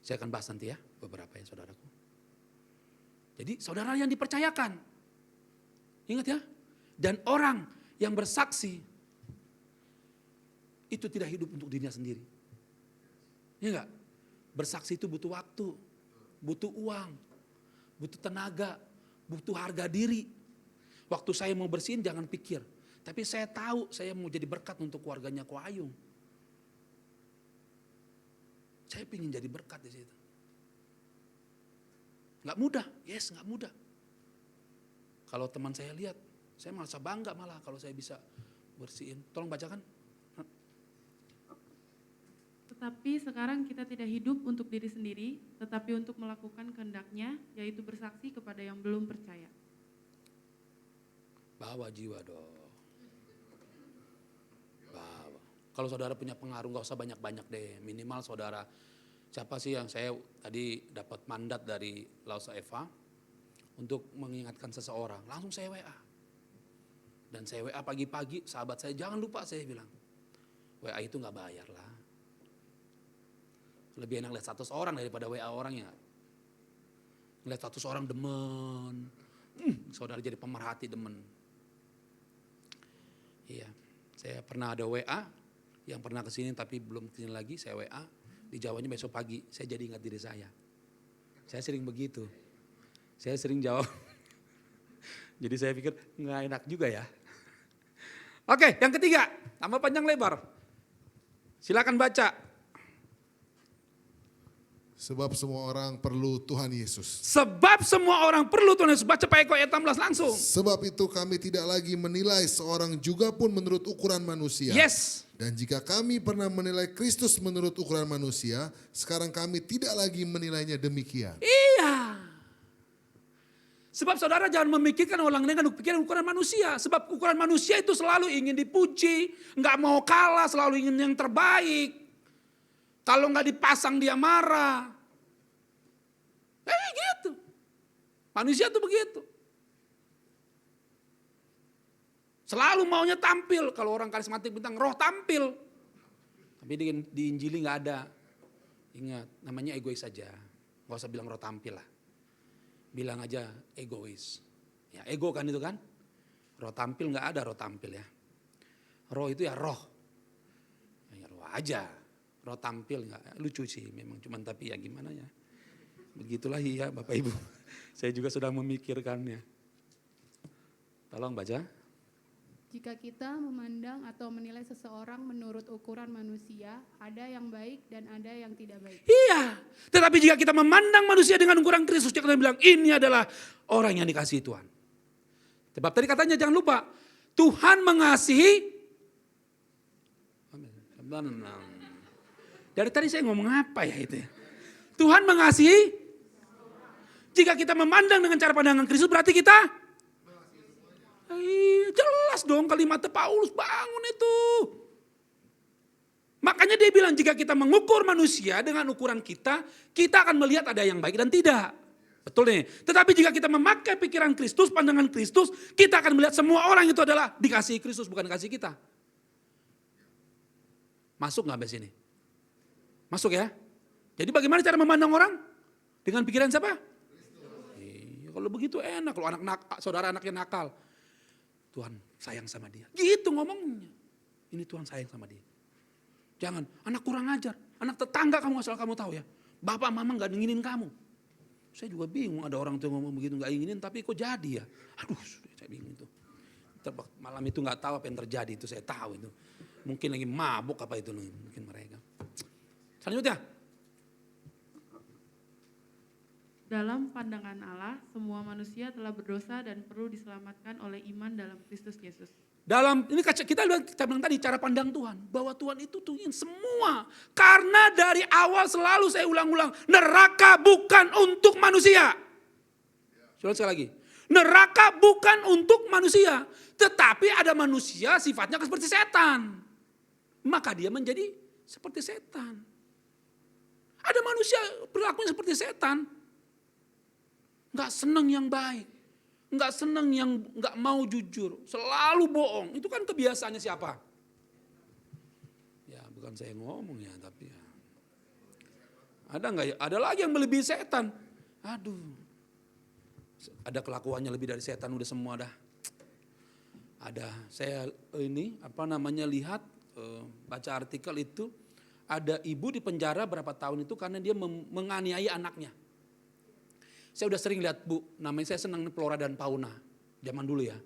Saya akan bahas nanti ya beberapa ya saudaraku. Jadi saudara yang dipercayakan. Ingat ya. Dan orang yang bersaksi itu tidak hidup untuk dirinya sendiri. Iya enggak? Bersaksi itu butuh waktu, butuh uang, butuh tenaga, butuh harga diri. Waktu saya mau bersihin jangan pikir. Tapi saya tahu saya mau jadi berkat untuk keluarganya Ko Ayung. Saya ingin jadi berkat di situ. Gak mudah, yes gak mudah. Kalau teman saya lihat, saya merasa bangga malah kalau saya bisa bersihin. Tolong bacakan. Tetapi sekarang kita tidak hidup untuk diri sendiri, tetapi untuk melakukan kehendak-Nya, yaitu bersaksi kepada yang belum percaya. Bawa jiwa dong. Bawa. Kalau saudara punya pengaruh gak usah banyak-banyak deh. Minimal saudara, siapa sih yang saya tadi dapat mandat dari Lausa Eva untuk mengingatkan seseorang. Langsung saya WA. Dan saya WA pagi-pagi, sahabat saya jangan lupa saya bilang. WA itu gak bayar lah. Lebih enak lihat status orang daripada WA orang ya. Ngeliat status orang demen. Saudara jadi pemerhati demen. Iya, saya pernah ada WA yang pernah kesini tapi belum kesini lagi, saya WA. Dijawabnya besok pagi, saya jadi ingat diri saya. Saya sering begitu. Saya sering jawab. Jadi saya pikir nggak enak juga ya. Oke, yang ketiga, tambah panjang lebar. Silakan baca. Sebab semua orang perlu Tuhan Yesus. Sebab semua orang perlu Tuhan Yesus. Baca Pak Eko ayat 16 langsung. Sebab itu kami tidak lagi menilai seorang juga pun menurut ukuran manusia. Yes. Dan jika kami pernah menilai Kristus menurut ukuran manusia, sekarang kami tidak lagi menilainya demikian. Iya. Sebab saudara jangan memikirkan orang dengan pikiran ukuran manusia. Sebab ukuran manusia itu selalu ingin dipuji, nggak mau kalah, selalu ingin yang terbaik. Kalau nggak dipasang dia marah. Gitu. Manusia tuh begitu. Selalu maunya tampil. Kalau orang karismatik bintang roh tampil. Tapi di Injili nggak ada. Ingat, namanya egois saja. Nggak usah bilang roh tampil lah. Bilang aja egois. Ya ego kan itu kan. Roh tampil nggak ada roh tampil ya. Roh itu ya roh. Ya roh aja. Roh tampil nggak lucu sih memang. Cuman tapi ya gimana ya. Begitulah ya Bapak Ibu. Saya juga sedang memikirkannya. Tolong baca. Jika kita memandang atau menilai seseorang menurut ukuran manusia, ada yang baik dan ada yang tidak baik. Iya, tetapi jika kita memandang manusia dengan ukuran Kristus, kita bilang ini adalah orang yang dikasihi Tuhan. Sebab tadi katanya jangan lupa, Tuhan mengasihi. Dari tadi saya ngomong apa ya itu ya. Tuhan mengasihi. Jika kita memandang dengan cara pandangan Kristus berarti kita jelas dong kalimatnya Paulus bangun itu. Makanya dia bilang jika kita mengukur manusia dengan ukuran kita akan melihat ada yang baik dan tidak. Betul nih. Tetapi jika kita memakai pikiran Kristus, pandangan Kristus, kita akan melihat semua orang itu adalah dikasihi Kristus bukan dikasihi kita. Masuk gak sampai sini? Masuk ya? Jadi bagaimana cara memandang orang? Dengan pikiran siapa? Iya, kalau begitu enak. Kalau saudara anaknya nakal. Tuhan sayang sama dia. Gitu ngomongnya. Ini Tuhan sayang sama dia. Jangan, anak kurang ajar. Anak tetangga kamu asal kamu tahu ya. Bapak mama gak inginin kamu. Saya juga bingung ada orang tuh ngomong begitu gak inginin tapi kok jadi ya. Aduh saya bingung itu. Malam itu gak tahu apa yang terjadi itu saya tahu itu. Mungkin lagi mabuk apa itu mungkin mereka. Selanjutnya. Dalam pandangan Allah, semua manusia telah berdosa dan perlu diselamatkan oleh iman dalam Kristus Yesus. Ini kita bilang tadi cara pandang Tuhan. Bahwa Tuhan itu ingin semua. Karena dari awal selalu saya ulang-ulang. Neraka bukan untuk manusia. Sekali lagi. Neraka bukan untuk manusia. Tetapi ada manusia sifatnya seperti setan. Maka dia menjadi seperti setan. Ada manusia perilakunya seperti setan. Gak senang yang baik. Gak senang yang gak mau jujur. Selalu bohong. Itu kan kebiasaannya siapa? Ya bukan saya ngomong ya. Tapi ya. Ada gak ya? Ada lagi yang melebihi setan. Aduh. Ada kelakuannya lebih dari setan udah semua dah. Ada. Saya lihat. Baca artikel itu. Ada ibu di penjara berapa tahun itu karena dia menganiaya anaknya. Saya udah sering lihat Bu, namanya saya senang flora dan fauna, zaman dulu ya.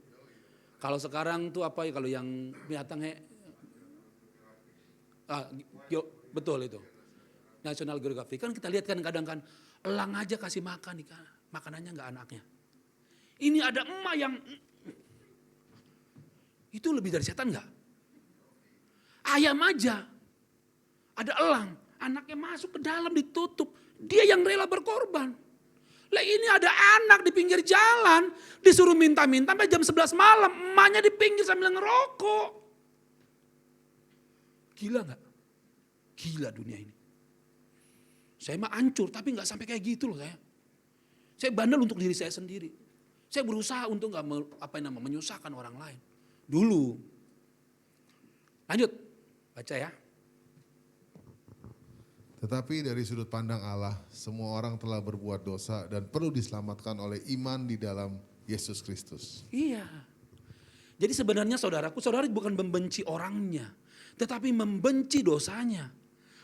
Kalau sekarang tuh apa ya kalau yang binatangnya, betul itu. National Geographic kan kita lihat kan kadang kan elang aja kasih makan, makanannya nggak anaknya. Ini ada emak yang, itu lebih dari setan nggak? Ayam aja, ada elang, anaknya masuk ke dalam ditutup, dia yang rela berkorban. Lah ini ada anak di pinggir jalan, disuruh minta-minta sampai jam 11 malam, emaknya di pinggir sambil ngerokok. Gila gak? Gila dunia ini. Saya mah hancur tapi gak sampai kayak gitu loh saya. Saya bandel untuk diri saya sendiri. Saya berusaha untuk gak menyusahkan orang lain. Dulu. Lanjut, baca ya. Tetapi dari sudut pandang Allah, semua orang telah berbuat dosa dan perlu diselamatkan oleh iman di dalam Yesus Kristus. Iya. Jadi sebenarnya saudara bukan membenci orangnya, tetapi membenci dosanya.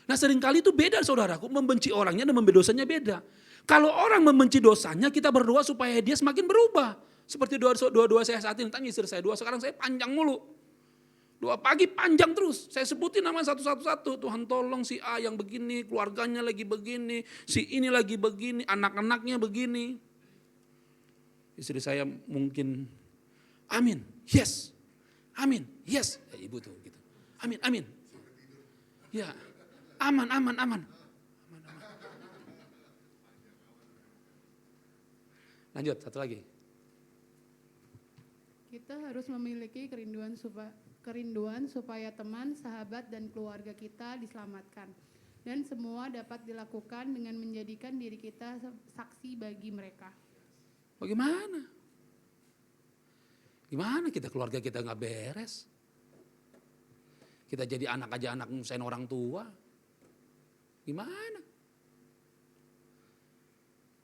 Nah seringkali itu beda saudaraku, membenci orangnya dan membenci dosanya beda. Kalau orang membenci dosanya, kita berdoa supaya dia semakin berubah. Seperti doa saya saat ini, tanya istri saya, doa sekarang saya panjang mulu. Doa pagi panjang terus, saya sebutin nama satu-satu. Tuhan tolong si A yang begini, keluarganya lagi begini, si ini lagi begini, anak-anaknya begini. Istri saya mungkin, amin, yes, amin, yes. Ya, ibu tuh gitu, amin, amin. Ya, aman. Lanjut, satu lagi. Kita harus memiliki kerinduan supaya teman, sahabat, dan keluarga kita diselamatkan. Dan semua dapat dilakukan dengan menjadikan diri kita saksi bagi mereka. Bagaimana? Gimana kita keluarga kita nggak beres? Kita jadi anak aja anak ngusain orang tua. Gimana?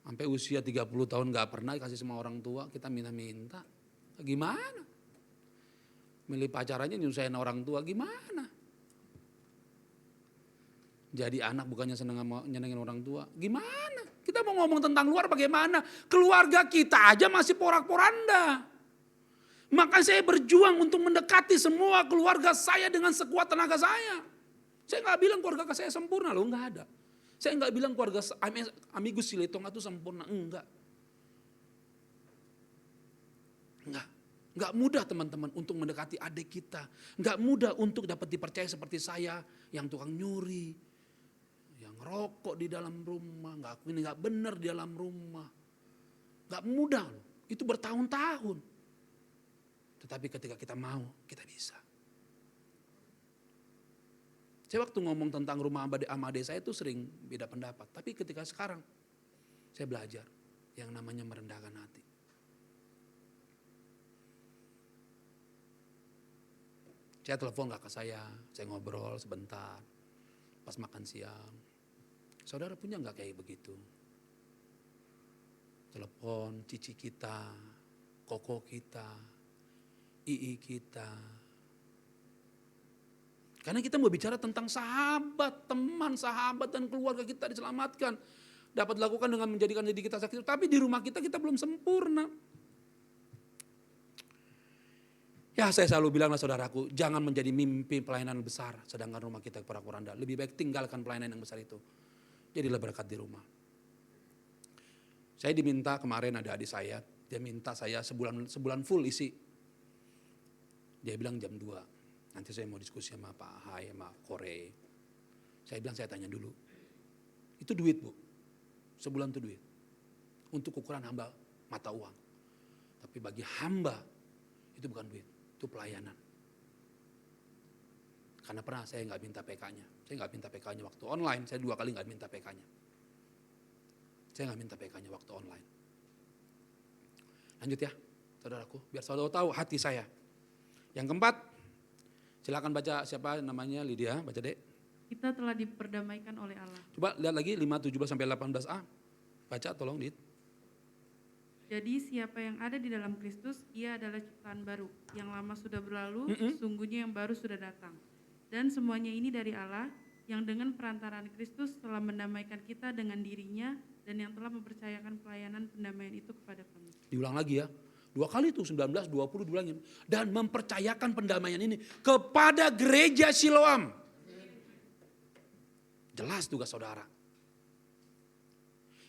Sampai usia 30 tahun nggak pernah dikasih sama orang tua, kita minta-minta. Gimana? Milih pacarannya nyusahin orang tua, gimana? Jadi anak bukannya nyenengin orang tua, gimana? Kita mau ngomong tentang luar bagaimana? Keluarga kita aja masih porak-poranda. Maka saya berjuang untuk mendekati semua keluarga saya dengan sekuat tenaga saya. Saya nggak bilang keluarga saya sempurna loh, nggak ada. Saya nggak bilang keluarga Amigos Siletonga itu sempurna, enggak. Enggak mudah teman-teman untuk mendekati adik kita. Enggak mudah untuk dapat dipercaya seperti saya yang tukang nyuri, yang rokok di dalam rumah, nggak benar di dalam rumah. Enggak mudah loh, itu bertahun-tahun. Tetapi ketika kita mau, kita bisa. Saya waktu ngomong tentang rumah sama adik saya itu sering beda pendapat. Tapi ketika sekarang, saya belajar yang namanya merendahkan hati. Saya telepon kakak saya ngobrol sebentar. Pas makan siang. Saudara punya gak kayak begitu? Telepon cici kita, koko kita, ii kita. Karena kita mau bicara tentang sahabat, teman, sahabat dan keluarga kita diselamatkan. Dapat dilakukan dengan menjadikan diri kita saksi. Tapi di rumah kita belum sempurna. Ya saya selalu bilanglah saudaraku, jangan menjadi mimpi pelayanan besar. Sedangkan rumah kita porak-poranda. Lebih baik tinggalkan pelayanan yang besar itu. Jadilah berkat di rumah. Saya diminta kemarin ada adik saya. Dia minta saya sebulan full isi. Dia bilang jam 2. Nanti saya mau diskusi sama Pak Hai, sama Kore. Saya bilang saya tanya dulu. Itu duit Bu. Sebulan itu duit. Untuk ukuran hamba mata uang. Tapi bagi hamba itu bukan duit. Itu pelayanan. Karena pernah saya nggak minta PK-nya. Saya nggak minta PK-nya waktu online. Saya 2 kali nggak minta PK-nya. Saya nggak minta PK-nya waktu online. Lanjut ya, saudaraku. Biar saudara tahu hati saya. Yang keempat, silakan baca siapa namanya Lydia, baca dek. Kita telah diperdamaikan oleh Allah. Coba lihat lagi 5:17-18a. Baca tolong Dit. Jadi siapa yang ada di dalam Kristus, ia adalah ciptaan baru. Yang lama sudah berlalu, sesungguhnya yang baru sudah datang. Dan semuanya ini dari Allah, yang dengan perantaraan Kristus telah mendamaikan kita dengan dirinya, dan yang telah mempercayakan pelayanan pendamaian itu kepada kami. Diulang lagi ya. 2 kali itu 19, 20 diulangin. Dan mempercayakan pendamaian ini kepada gereja Siloam. Jelas tugas saudara.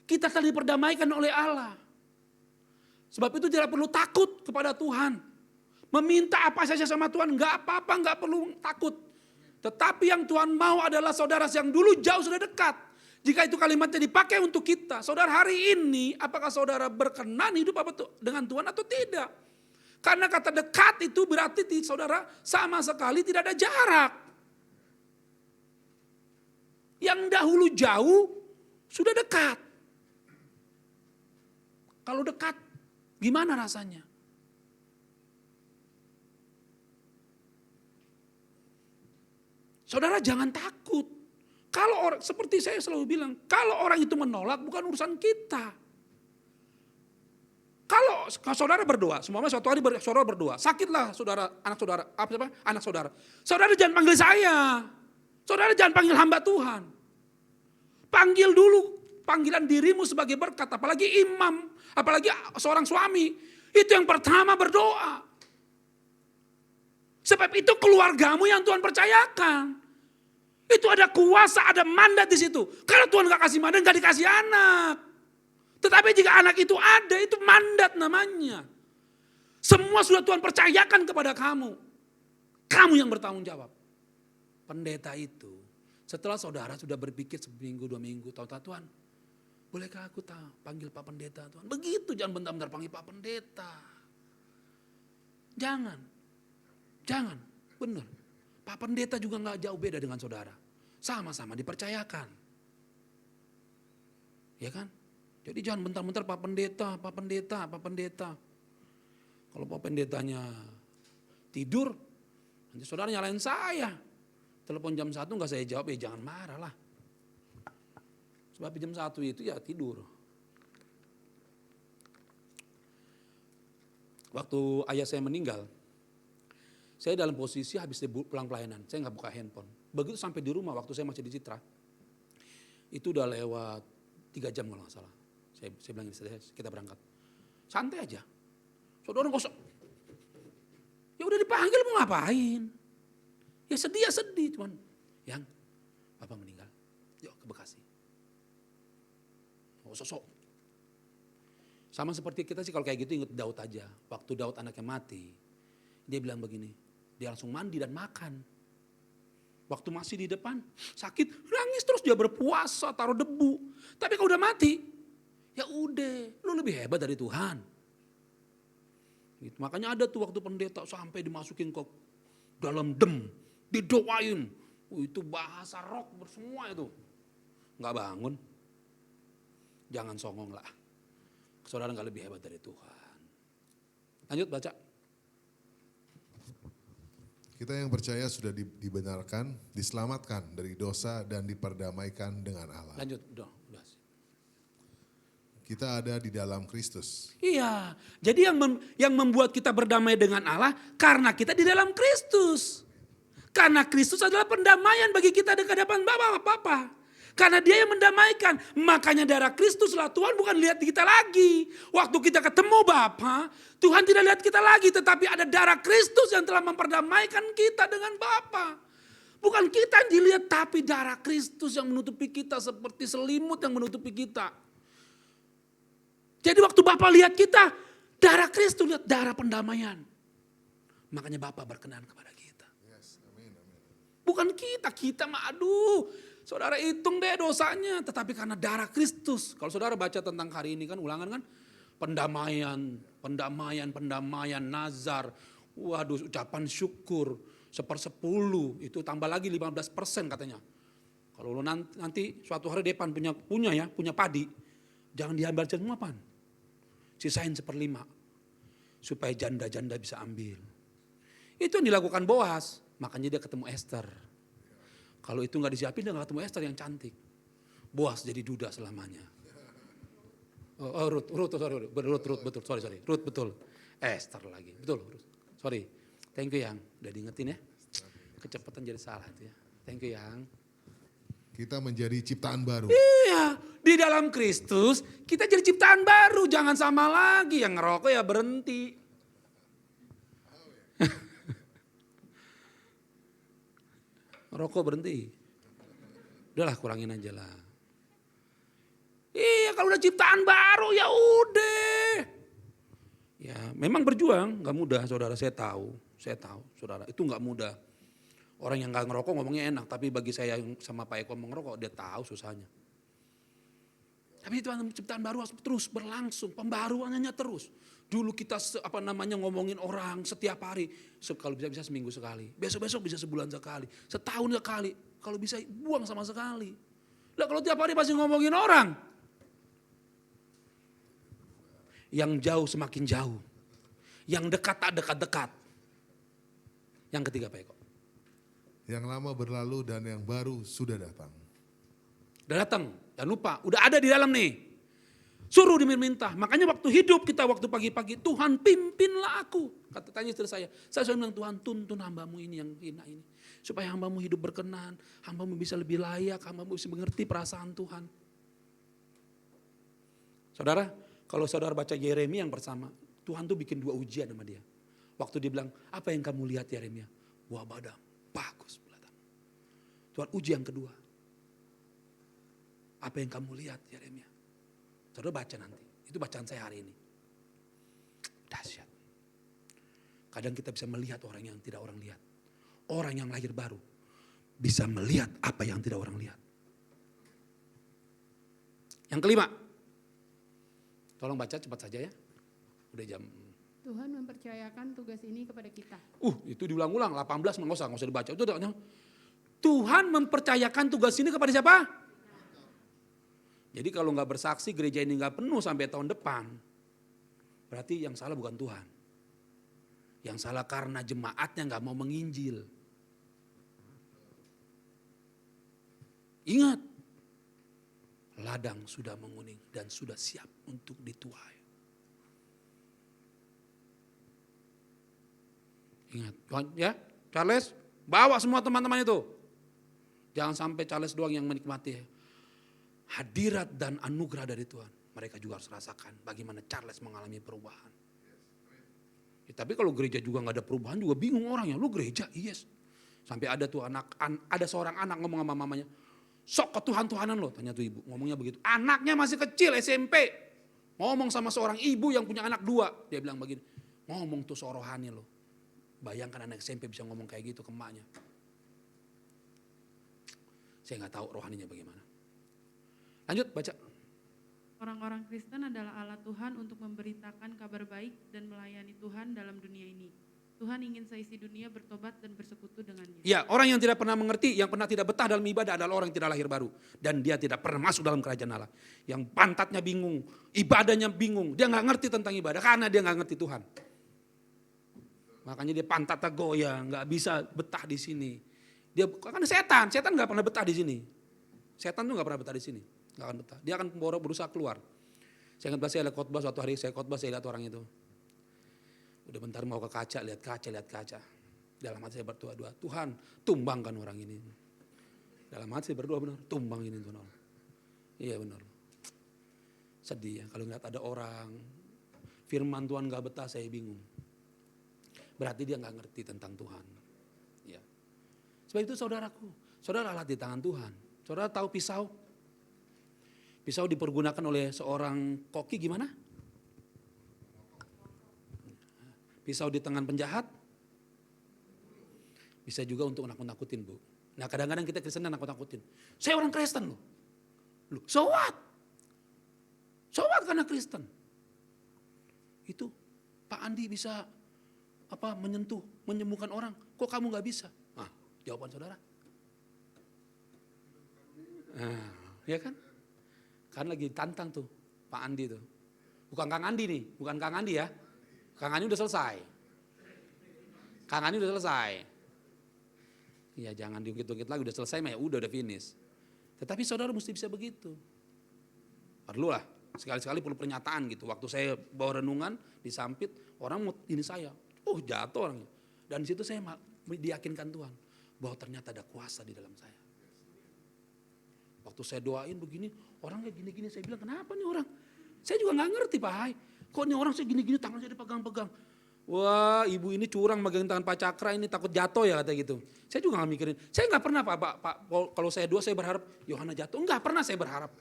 Kita telah diperdamaikan oleh Allah. Sebab itu tidak perlu takut kepada Tuhan. Meminta apa saja sama Tuhan, enggak apa-apa, enggak perlu takut. Tetapi yang Tuhan mau adalah saudara yang dulu jauh sudah dekat. Jika itu kalimatnya dipakai untuk kita, saudara hari ini apakah saudara berkenan hidup dengan Tuhan atau tidak? Karena kata dekat itu berarti saudara sama sekali tidak ada jarak. Yang dahulu jauh sudah dekat. Kalau dekat gimana rasanya? Saudara jangan takut. Kalau orang, seperti saya selalu bilang, kalau orang itu menolak bukan urusan kita. Kalau saudara berdoa, semuanya suatu hari saudara berdoa, sakitlah anak saudara. Saudara jangan panggil saya. Saudara jangan panggil hamba Tuhan. Panggil dulu panggilan dirimu sebagai berkat, apalagi imam, apalagi seorang suami. Itu yang pertama berdoa. Sebab itu keluargamu yang Tuhan percayakan. Itu ada kuasa, ada mandat di situ. Kalau Tuhan gak kasih mandat, gak dikasih anak. Tetapi jika anak itu ada, itu mandat namanya. Semua sudah Tuhan percayakan kepada kamu. Kamu yang bertanggung jawab. Pendeta itu, setelah saudara sudah berpikir seminggu, 2 minggu, tahu-tahu Tuhan, bolehkah aku panggil Pak Pendeta Tuhan? Begitu, jangan bentar-bentar panggil Pak Pendeta. Jangan, benar. Pak Pendeta juga gak jauh beda dengan saudara. Sama-sama dipercayakan. Ya kan? Jadi jangan bentar-bentar Pak Pendeta. Kalau Pak Pendetanya tidur, nanti saudara nyalain saya. Telepon jam 1 gak saya jawab, ya jangan marah lah. Sebab jam 1 itu ya tidur. Waktu ayah saya meninggal, saya dalam posisi habis pulang pelayanan, saya gak buka handphone. Begitu sampai di rumah waktu saya masih di Citra, itu udah lewat 3 jam kalau gak salah. Saya bilang kita berangkat. Santai aja. Saudara kosong. Ya udah dipanggil mau ngapain. Ya sedih. Cuman yang Bapak meninggal. Yuk ke Bekasi. Oh sosok. Sama seperti kita sih kalau kayak gitu ingat Daud aja. Waktu Daud anaknya mati. Dia bilang begini. Dia langsung mandi dan makan. Waktu masih di depan sakit. Nangis terus dia berpuasa taruh debu. Tapi kalau udah mati. Ya udah, lu lebih hebat dari Tuhan. Gitu. Makanya ada tuh waktu pendeta sampai dimasukin ke dalam didoain. Itu bahasa rock bersemua itu. Nggak bangun. Jangan songong lah. Saudara nggak lebih hebat dari Tuhan. Lanjut baca. Kita yang percaya sudah dibenarkan, diselamatkan dari dosa dan diperdamaikan dengan Allah. Lanjut, udah. Kita ada di dalam Kristus. Iya, jadi yang membuat kita berdamai dengan Allah karena kita di dalam Kristus. Karena Kristus adalah pendamaian bagi kita di hadapan Bapa. Karena dia yang mendamaikan. Makanya darah Kristuslah Tuhan bukan lihat kita lagi. Waktu kita ketemu Bapa, Tuhan tidak lihat kita lagi. Tetapi ada darah Kristus yang telah memperdamaikan kita dengan Bapa. Bukan kita yang dilihat tapi darah Kristus yang menutupi kita seperti selimut yang menutupi kita. Jadi waktu Bapak lihat kita, darah Kristus lihat darah pendamaian. Makanya Bapak berkenan kepada kita. Yes, amin. Bukan kita mah aduh. Saudara hitung deh dosanya. Tetapi karena darah Kristus. Kalau saudara baca tentang hari ini kan ulangan kan. Pendamaian, nazar. Waduh ucapan syukur. 1/10 itu tambah lagi 15% katanya. Kalau lo nanti suatu hari depan punya padi. Jangan diambil semua pan. Sisain 1/5 supaya janda-janda bisa ambil. Itu yang dilakukan Boas, makanya dia ketemu Esther. Kalau itu nggak disiapin dia nggak ketemu Esther yang cantik. Boas jadi duda selamanya. Ruth, betul. Esther lagi, betul. Sorry, thank you yang udah diingetin ya. Kecepatan jadi salah itu ya. Thank you yang. Kita menjadi ciptaan baru. Iya, di dalam Kristus kita jadi ciptaan baru. Jangan sama lagi, yang ngerokok ya berhenti. Ngerokok berhenti. Udahlah kurangin aja lah. Iya, kalau udah ciptaan baru ya udah. Ya memang berjuang, gak mudah saudara, saya tahu saudara, itu gak mudah. Orang yang gak ngerokok ngomongnya enak, tapi bagi saya yang sama Pak Eko ngerokok, dia tahu susahnya. Tapi itu ciptaan baru harus terus berlangsung, pembaruannya terus. Dulu kita ngomongin orang setiap hari, kalau bisa seminggu sekali, besok bisa sebulan sekali, setahun sekali, kalau bisa buang sama sekali. Lah kalau tiap hari masih ngomongin orang, yang jauh semakin jauh, yang dekat tak dekat-dekat. Yang ketiga Pak Eko. Yang lama berlalu dan yang baru sudah datang. Udah datang, jangan lupa, udah ada di dalam nih. Suruh diminta. Makanya waktu hidup kita, waktu pagi-pagi, Tuhan pimpinlah aku. Tanya istri saya selalu bilang Tuhan tuntun hambamu ini yang hina ini. Supaya hambamu hidup berkenan, hambamu bisa lebih layak, hambamu bisa mengerti perasaan Tuhan. Saudara, kalau saudara baca Yeremia yang pertama, Tuhan tuh bikin 2 ujian sama dia. Waktu dia bilang, apa yang kamu lihat Yeremia? Wah badam, bagus belakang. Tuhan uji yang kedua. Apa yang kamu lihat Yeremia? Saudara baca nanti, itu bacaan saya hari ini. Dahsyat. Kadang kita bisa melihat orang yang tidak orang lihat. Orang yang lahir baru bisa melihat apa yang tidak orang lihat. Yang kelima, tolong baca cepat saja ya. Udah jam Tuhan mempercayakan tugas ini kepada kita. Itu diulang-ulang, 18 nggak usah dibaca. Itu Tuhan mempercayakan tugas ini kepada siapa? Jadi kalau nggak bersaksi gereja ini nggak penuh sampai tahun depan, berarti yang salah bukan Tuhan. Yang salah karena jemaatnya nggak mau menginjil. Ingat, ladang sudah menguning dan sudah siap untuk dituai. Ingat, ya, Charles, bawa semua teman-teman itu. Jangan sampai Charles doang yang menikmati hadirat dan anugerah dari Tuhan. Mereka juga harus rasakan bagaimana Charles mengalami perubahan. Ya, tapi kalau gereja juga nggak ada perubahan juga bingung orang ya. Lu gereja, yes. Sampai ada tuh ada seorang anak ngomong sama mamanya, sok ketuhan-tuhanan lo, tanya tuh ibu, ngomongnya begitu. Anaknya masih kecil SMP, ngomong sama seorang ibu yang punya anak 2, dia bilang begini, ngomong tuh soal rohani lo. Bayangkan anak SMP bisa ngomong kayak gitu ke emaknya. Saya nggak tahu rohaninya bagaimana. Lanjut baca. Orang-orang Kristen adalah alat Tuhan untuk memberitakan kabar baik dan melayani Tuhan dalam dunia ini. Tuhan ingin seisi dunia bertobat dan bersekutu dengannya. Ya, orang yang tidak pernah mengerti, yang pernah tidak betah dalam ibadah adalah orang yang tidak lahir baru. Dan dia tidak pernah masuk dalam kerajaan Allah. Yang pantatnya bingung, ibadahnya bingung. Dia nggak ngerti tentang ibadah karena dia nggak ngerti Tuhan. Makanya dia pantatnya goyang, nggak bisa betah di sini. Dia kan setan nggak pernah betah di sini. Setan tuh nggak pernah betah di sini, nggak akan betah. Dia akan berusaha keluar. Saya ingat saya lihat khotbah suatu hari saya khotbah saya lihat orang itu. Udah bentar mau ke kaca, lihat kaca. Dalam hati saya berdoa, Tuhan tumbangkan orang ini. Dalam hati saya berdoa benar, tumbang ini Tuhan. Iya benar. Sedih ya kalau ngeliat ada orang firman Tuhan nggak betah, saya bingung. Berarti dia nggak ngerti tentang Tuhan. Ya. Sebab itu saudaraku, saudara alat di tangan Tuhan. Saudara tahu pisau? Pisau dipergunakan oleh seorang koki gimana? Pisau di tangan penjahat? Bisa juga untuk nakut-nakutin, Bu. Nah kadang-kadang kita Kristen nakut-nakutin. Saya orang Kristen loh. So what? So what karena Kristen? Itu Pak Andi bisa menyembuhkan orang. Kok kamu gak bisa? Nah, jawaban saudara. Nah, ya kan? Kan lagi tantang tuh Pak Andi tuh. Bukan Kang Andi nih, bukan Kang Andi ya. Kang Andi udah selesai. Ya jangan diungkit-ungkit lagi, udah selesai mah ya udah finish. Tetapi saudara mesti bisa begitu. Perlulah, sekali-sekali perlu pernyataan gitu. Waktu saya bawa renungan, disampit, orang mau ini saya. Jatuh orangnya. Dan di situ saya diyakinkan Tuhan bahwa ternyata ada kuasa di dalam saya. Waktu saya doain begini, orangnya gini-gini, saya bilang kenapa nih orang? Saya juga gak ngerti Pak Hai. Kok nih orang saya gini-gini tangannya dipegang-pegang. Wah ibu ini curang megang tangan Pak Cakra ini takut jatuh ya kata gitu. Saya juga gak mikirin. Saya gak pernah Pak kalau saya doa saya berharap Yohana jatuh. Enggak pernah saya berharap.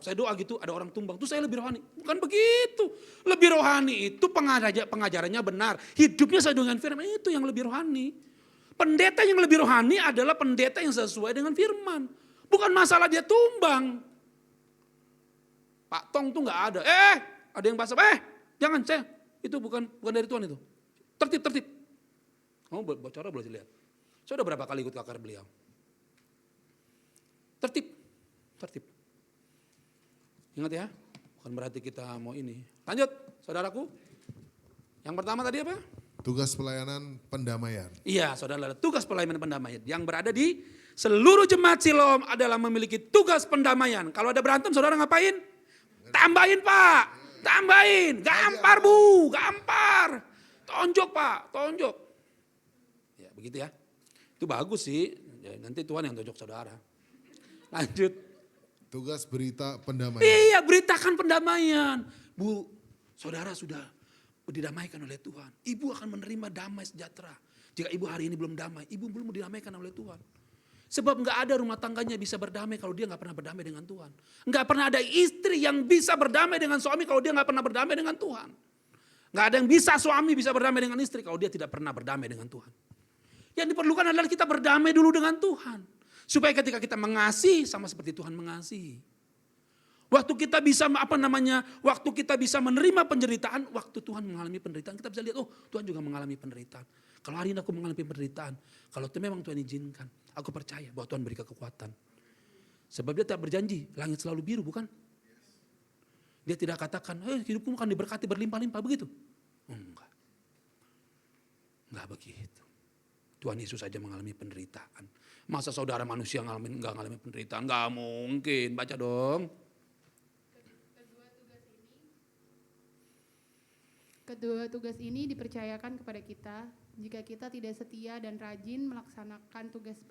Saya doa gitu ada orang tumbang. Terus saya lebih rohani. Bukan begitu. Lebih rohani itu pengajarannya benar. Hidupnya saya dengan firman itu yang lebih rohani. Pendeta yang lebih rohani adalah pendeta yang sesuai dengan firman. Bukan masalah dia tumbang. Pak Tong tuh nggak ada. Ada yang bahasa. Jangan saya. Itu bukan dari Tuhan itu. Tertib. Kamu bocoran boleh lihat. Saya udah berapa kali ikut kakar beliau. Tertib. Ingat ya. Bukan berarti kita mau ini. Lanjut, saudaraku. Yang pertama tadi apa? Tugas pelayanan pendamaian. Iya, saudara, tugas pelayanan pendamaian. Yang berada di seluruh jemaat Siloam adalah memiliki tugas pendamaian. Kalau ada berantem, saudara ngapain? Tambahin Pak, tambahin. Gampar Bu, gampar. Tonjok Pak, tonjok. Ya begitu ya. Itu bagus sih, ya, nanti Tuhan yang tonjok saudara. Lanjut. Tugas berita pendamaian. Iya, beritakan pendamaian. Bu, saudara sudah didamaikan oleh Tuhan. Ibu akan menerima damai sejahtera. Jika ibu hari ini belum damai, ibu belum didamaikan oleh Tuhan. Sebab nggak ada rumah tangganya bisa berdamai kalau dia nggak pernah berdamai dengan Tuhan. Nggak pernah ada istri yang bisa berdamai dengan suami kalau dia nggak pernah berdamai dengan Tuhan. Nggak ada yang bisa suami bisa berdamai dengan istri kalau dia tidak pernah berdamai dengan Tuhan. Yang diperlukan adalah kita berdamai dulu dengan Tuhan. Supaya ketika kita mengasihi sama seperti Tuhan mengasihi. Waktu kita bisa waktu kita bisa menerima penderitaan, waktu Tuhan mengalami penderitaan, kita bisa lihat, oh Tuhan juga mengalami penderitaan. Kalau hari ini aku mengalami penderitaan, kalau itu memang Tuhan izinkan, aku percaya bahwa Tuhan beri kekuatan. Sebab dia tak berjanji, langit selalu biru, bukan? Dia tidak katakan, hidupmu akan diberkati berlimpah-limpah, begitu? Enggak. Enggak begitu. Tuhan Yesus saja mengalami penderitaan. Masa saudara manusia enggak mengalami penderitaan? Enggak mungkin, baca dong. Kedua tugas ini dipercayakan kepada kita. Jika kita tidak setia dan rajin melaksanakan tugas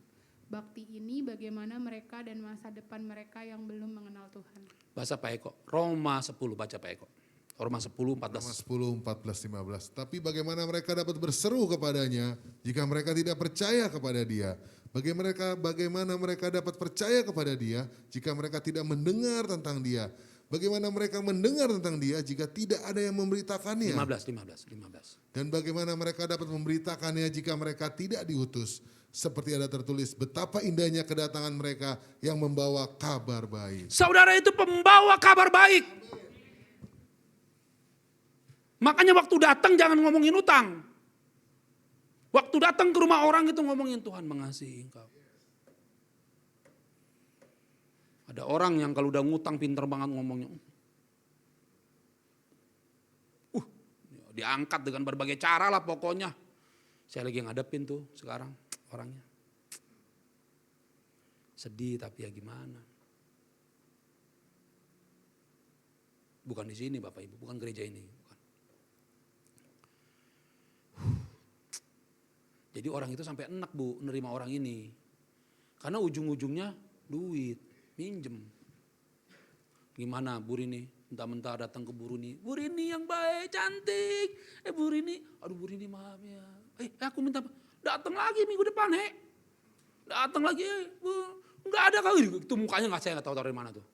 bakti ini, bagaimana mereka dan masa depan mereka yang belum mengenal Tuhan. Bahasa Pak Eko, Roma 10, baca Pak Eko. Roma 10, 14. Roma 10, 14, 15. Tapi bagaimana mereka dapat berseru kepadanya jika mereka tidak percaya kepada dia? Bagaimana mereka dapat percaya kepada dia jika mereka tidak mendengar tentang dia? Bagaimana mereka mendengar tentang dia jika tidak ada yang memberitakannya? 15. Dan bagaimana mereka dapat memberitakannya jika mereka tidak diutus? Seperti ada tertulis, betapa indahnya kedatangan mereka yang membawa kabar baik. Saudara itu pembawa kabar baik. Makanya waktu datang jangan ngomongin utang. Waktu datang ke rumah orang itu ngomongin Tuhan mengasihi engkau. Ada orang yang kalau udah ngutang pinter banget ngomongnya. Diangkat dengan berbagai cara lah pokoknya. Saya lagi ngadepin tuh sekarang orangnya. Sedih tapi ya gimana. Bukan di sini Bapak Ibu, bukan gereja ini. Bukan. Jadi orang itu sampai enak Bu nerima orang ini. Karena ujung-ujungnya duit, minjem. Gimana Bu Rini? Mentah-mentah datang ke Bu Rini. Bu Rini yang baik, cantik. Bu Rini, aduh Bu Rini maaf ya. Aku minta, datang lagi minggu depan Datang lagi Bu. Enggak ada kali. Itu mukanya saya nggak tahu taruh di mana tuh.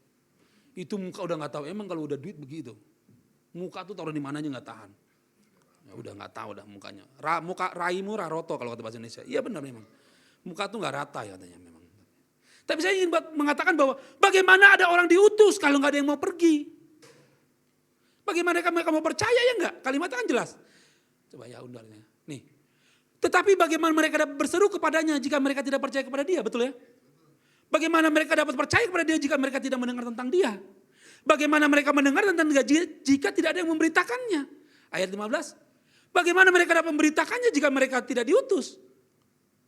Itu muka udah nggak tahu. Emang kalau udah duit begitu. Muka tuh taruh di mana aja nggak tahan. Ya udah nggak tahu dah mukanya. Muka raimu raroto kalau kata bahasa Indonesia. Iya benar memang. Muka tuh nggak rata ya katanya memang. Tapi saya ingin mengatakan bahwa bagaimana ada orang diutus kalau nggak ada yang mau pergi. Bagaimana mereka mau percaya ya enggak? Kalimatnya kan jelas. Coba ya undangnya. Nih. Tetapi bagaimana mereka dapat berseru kepadanya jika mereka tidak percaya kepada dia, betul ya? Bagaimana mereka dapat percaya kepada dia jika mereka tidak mendengar tentang dia? Bagaimana mereka mendengar tentang dia jika tidak ada yang memberitakannya? Ayat 15. Bagaimana mereka dapat memberitakannya jika mereka tidak diutus?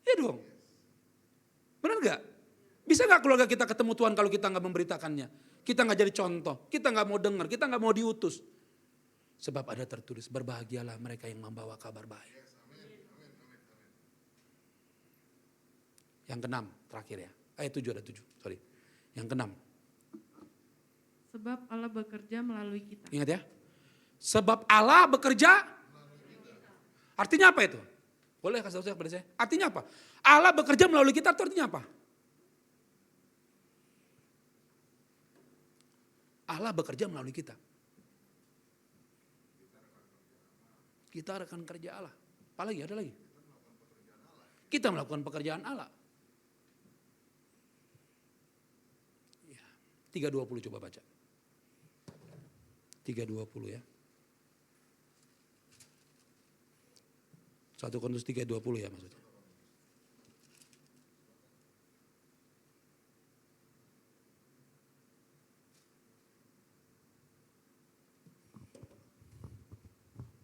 Ya dong. Benar enggak? Bisa enggak keluarga kita ketemu Tuhan kalau kita enggak memberitakannya? Kita enggak jadi contoh, kita enggak mau dengar, kita enggak mau diutus. Sebab ada tertulis, berbahagialah mereka yang membawa kabar baik. Yang keenam, terakhir ya. Ayat 7 ada 7, sorry. Yang keenam. Sebab Allah bekerja melalui kita. Ingat ya. Sebab Allah bekerja. Artinya apa itu? Boleh kasih tahu saya kepada saya. Artinya apa? Allah bekerja melalui kita, artinya apa? Allah bekerja melalui kita. Kita rekan kerja Allah. Apalagi ada lagi? Kita melakukan pekerjaan Allah. Ya, 3:20 coba baca. 3:20 ya. 1 Korintus 3:20 ya maksudnya.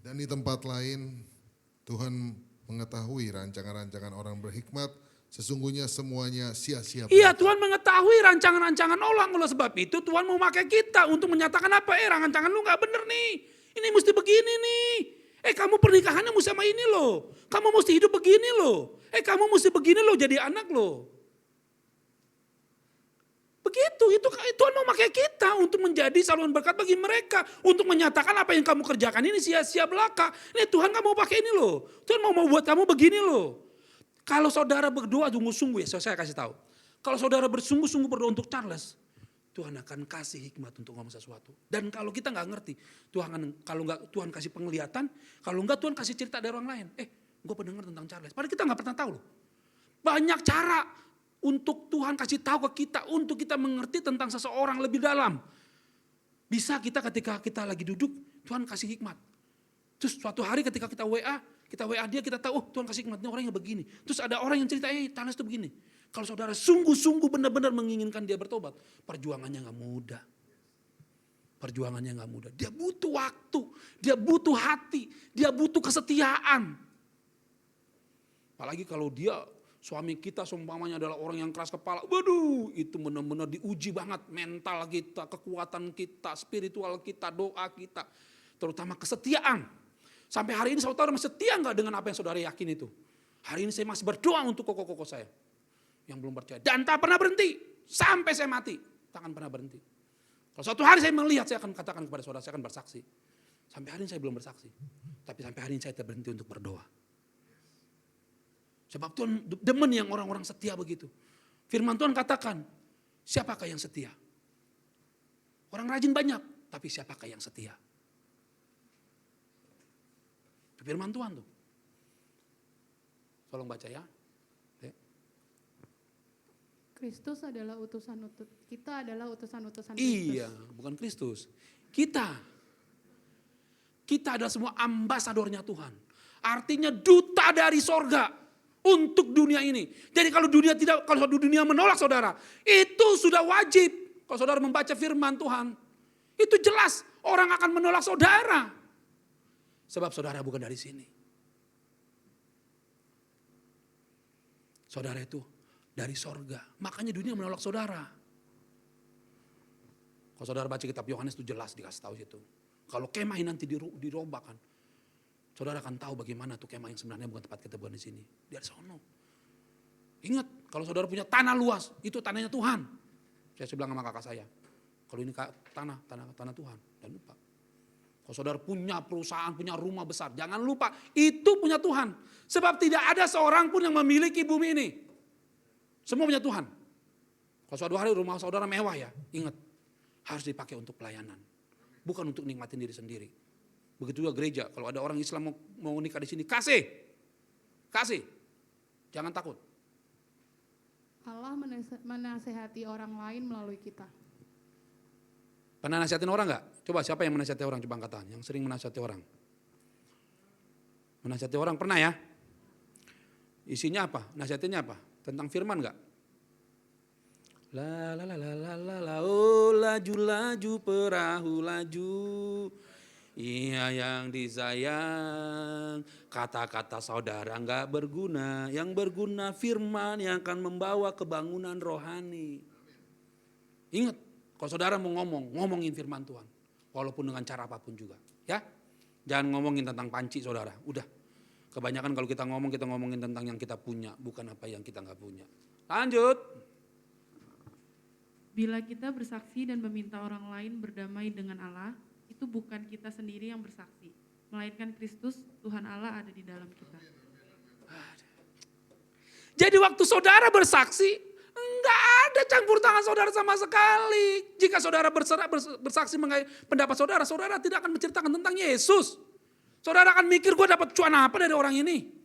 Dan di tempat lain Tuhan mengetahui rancangan-rancangan orang berhikmat, sesungguhnya semuanya sia-sia. Iya, Tuhan mengetahui rancangan-rancangan orang. Oleh sebab itu Tuhan mau pakai kita untuk menyatakan apa? Rancangan lu gak bener nih. Ini mesti begini nih. Kamu pernikahannya mesti sama ini loh. Kamu mesti hidup begini loh. Kamu mesti begini loh jadi anak loh. Begitu, itu Tuhan mau pakai kita untuk menjadi saluran berkat bagi mereka. Untuk menyatakan apa yang kamu kerjakan ini sia-sia belaka. Ini Tuhan gak mau pakai ini loh. Tuhan mau buat kamu begini loh. Kalau saudara berdoa sungguh-sungguh ya, saya kasih tahu. Kalau saudara bersungguh-sungguh berdoa untuk Charles, Tuhan akan kasih hikmat untuk ngomong sesuatu. Dan kalau kita gak ngerti, kalau nggak Tuhan kasih penglihatan, kalau enggak Tuhan kasih cerita dari orang lain. Gue pendengar tentang Charles. Padahal kita gak pernah tahu loh. Banyak cara untuk Tuhan kasih tahu ke kita, untuk kita mengerti tentang seseorang lebih dalam. Bisa kita ketika kita lagi duduk, Tuhan kasih hikmat. Terus suatu hari ketika kita WA dia, kita tahu, oh Tuhan kasih hikmat, ini orangnya begini. Terus ada orang yang cerita, Tanes itu begini. Kalau saudara sungguh-sungguh benar-benar menginginkan dia bertobat, perjuangannya gak mudah. Perjuangannya gak mudah. Dia butuh waktu, dia butuh hati, dia butuh kesetiaan. Apalagi kalau dia, suami kita seumpamanya adalah orang yang keras kepala. Waduh, itu benar-benar diuji banget mental kita, kekuatan kita, spiritual kita, doa kita. Terutama kesetiaan. Sampai hari ini saudara masih setia gak dengan apa yang saudara yakin itu? Hari ini saya masih berdoa untuk koko-koko saya yang belum percaya. Dan tak pernah berhenti. Sampai saya mati. Tak akan pernah berhenti. Kalau suatu hari saya melihat, saya akan katakan kepada saudara, saya akan bersaksi. Sampai hari ini saya belum bersaksi. Tapi sampai hari ini saya berhenti untuk berdoa. Sebab Tuhan demen yang orang-orang setia begitu. Firman Tuhan katakan, siapakah yang setia? Orang rajin banyak, tapi siapakah yang setia? Itu firman Tuhan tuh. Tolong baca ya. Kristus adalah kita adalah utusan-utusan Kristus. Iya, bukan Kristus. Kita adalah semua ambasadornya Tuhan. Artinya duta dari sorga untuk dunia ini. Jadi kalau dunia menolak saudara, itu sudah wajib. Kalau saudara membaca firman Tuhan, itu jelas orang akan menolak saudara. Sebab saudara bukan dari sini. Saudara itu dari sorga. Makanya dunia menolak saudara. Kalau saudara baca kitab Yohanes itu jelas dikasih tahu situ. Kalau kemah ini nanti dirobakkan, saudara akan tahu bagaimana tuh kemah yang sebenarnya bukan tempat kita, bukan di sini. Di sono. Ingat, kalau saudara punya tanah luas, itu tanahnya Tuhan. Saya bilang sama kakak saya, kalau ini tanah Tuhan, jangan lupa. Kalau saudara punya perusahaan, punya rumah besar, jangan lupa itu punya Tuhan. Sebab tidak ada seorang pun yang memiliki bumi ini. Semua punya Tuhan. Kalau suatu hari rumah saudara mewah ya, ingat harus dipakai untuk pelayanan. Bukan untuk nikmatin diri sendiri. Begitu juga gereja, kalau ada orang Islam mau nikah di sini, kasih. Jangan takut. Allah menasehati orang lain melalui kita. Pernah nasihatin orang enggak? Coba siapa yang menasihati orang? Coba angkat tangan. Yang sering menasihati orang. Menasihati orang pernah ya? Isinya apa? Nasihatinnya apa? Tentang firman enggak? La la la la la la la, oh laju laju perahu laju. Iya yang disayang, kata-kata saudara enggak berguna. Yang berguna firman yang akan membawa kebangunan rohani. Ingat, kalau saudara mau ngomongin firman Tuhan. Walaupun dengan cara apapun juga. Ya, jangan ngomongin tentang panci saudara, udah. Kebanyakan kalau kita ngomongin tentang yang kita punya, bukan apa yang kita enggak punya. Lanjut. Bila kita bersaksi dan meminta orang lain berdamai dengan Allah, itu bukan kita sendiri yang bersaksi, melainkan Kristus, Tuhan Allah ada di dalam kita. Jadi waktu saudara bersaksi, enggak ada campur tangan saudara sama sekali. Jika saudara bersaksi mengenai pendapat saudara, saudara tidak akan menceritakan tentang Yesus. Saudara akan mikir, gue dapat cuan apa dari orang ini.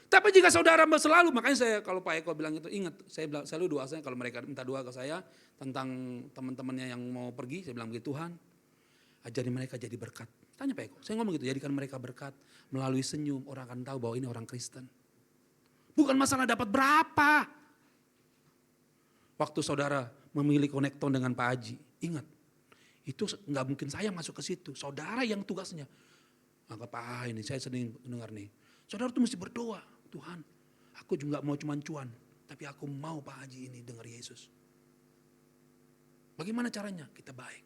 Tapi jika saudara selalu, makanya saya kalau Pak Eko bilang itu, ingat, saya selalu doa saya kalau mereka minta doa ke saya tentang teman-temannya yang mau pergi, saya bilang begitu, Tuhan, ajari mereka jadi berkat. Tanya Pak Eko, saya ngomong gitu, jadikan mereka berkat melalui senyum, orang akan tahu bahwa ini orang Kristen. Bukan masalah dapat berapa. Waktu saudara memilih konekton dengan Pak Haji, ingat, itu nggak mungkin saya masuk ke situ, saudara yang tugasnya. Maka Pak ini saya sering dengar nih, saudara tuh mesti berdoa. Tuhan, aku juga mau cuman cuan, tapi aku mau Pak Haji ini dengar Yesus. Bagaimana caranya? Kita baik.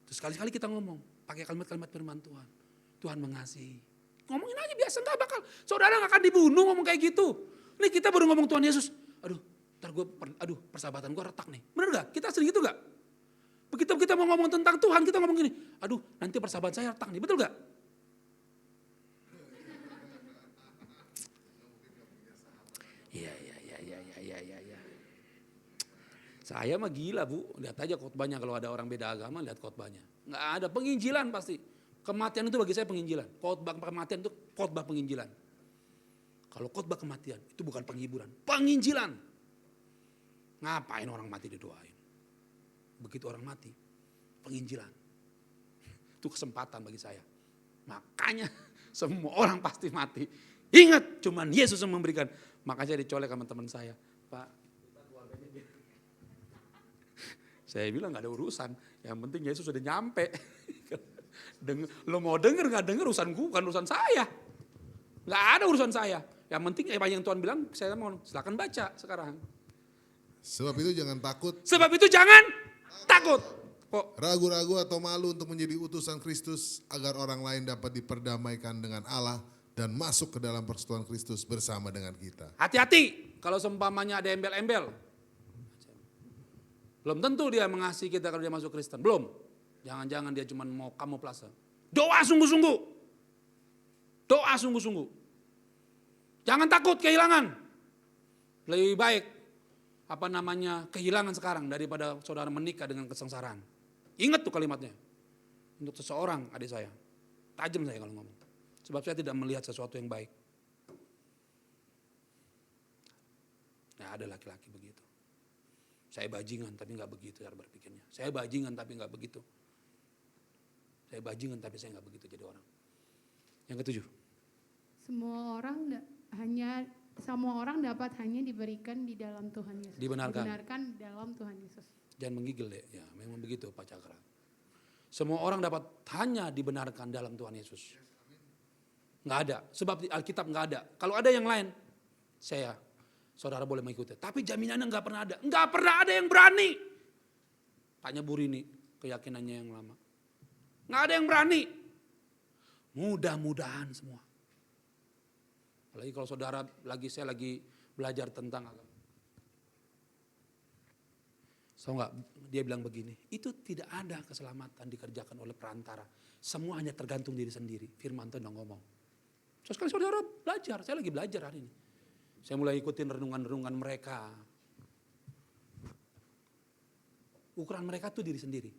Terus sekali-kali kita ngomong, pakai kalimat-kalimat firman Tuhan. Tuhan mengasihi. Ngomongin aja biasa, gak bakal. Saudara gak akan dibunuh ngomong kayak gitu. Nih kita baru ngomong Tuhan Yesus. Aduh persahabatan gue retak nih. Bener gak? Kita sering gitu gak? Begitu kita mau ngomong tentang Tuhan, kita ngomong gini. Aduh nanti persahabatan saya retak nih, betul gak? Iya. Saya mah gila Bu, lihat aja khotbahnya kalau ada orang beda agama, lihat khotbahnya. Nggak ada penginjilan pasti. Kematian itu bagi saya penginjilan. Khotbah kematian itu khotbah penginjilan. Kalau khotbah kematian itu bukan penghiburan, penginjilan. Ngapain orang mati didoain? Begitu orang mati, penginjilan. Itu kesempatan bagi saya. Makanya semua orang pasti mati. Ingat, cuman Yesus yang memberikan. Makanya saya dicolek sama teman saya. Pak, saya bilang gak ada urusan. Yang penting Yesus sudah nyampe. Lo mau denger gak denger urusanku, bukan urusan saya. Gak ada urusan saya. Yang penting apa yang Tuhan bilang, saya mau silakan baca sekarang. Sebab itu jangan takut. Sebab itu jangan takut. Kok Ragu-ragu atau malu untuk menjadi utusan Kristus agar orang lain dapat diperdamaikan dengan Allah dan masuk ke dalam persekutuan Kristus bersama dengan kita. hati-hati kalau seumpamanya ada embel-embel. Belum tentu dia mengasihi kita kalau dia masuk Kristen. Belum. Jangan-jangan dia cuma mau kamuflase. Doa sungguh-sungguh. Doa sungguh-sungguh. Jangan takut kehilangan. Lebih baik kehilangan sekarang daripada saudara menikah dengan kesengsaraan. Ingat tuh kalimatnya. Untuk seseorang adik saya. Tajam saya kalau ngomong. Sebab saya tidak melihat sesuatu yang baik. Nah, ada laki-laki begitu. Saya bajingan tapi gak begitu cara berpikirnya. Saya bajingan tapi gak begitu. Saya bajingan tapi saya gak begitu jadi orang. Yang ketujuh. Semua orang dapat hanya diberikan di dalam Tuhan Yesus. Dibenarkan dalam Tuhan Yesus. Jangan menggigil deh, ya memang begitu Pak Cakra. Semua orang dapat hanya dibenarkan dalam Tuhan Yesus. Nggak ada, sebab di Alkitab nggak ada. Kalau ada yang lain, saudara boleh mengikuti. Tapi jaminannya nggak pernah ada. Nggak pernah ada yang berani. Tanya Bu Rini, keyakinannya yang lama. Nggak ada yang berani. Mudah-mudahan semua. Apalagi kalau saya lagi belajar tentang agama. Dia bilang begini, itu tidak ada keselamatan dikerjakan oleh perantara. Semua hanya tergantung diri sendiri. Firman Tuhan ngomong. So, sekali saudara belajar, saya lagi belajar hari ini. Saya mulai ikutin renungan-renungan mereka. Ukuran mereka tuh diri sendiri.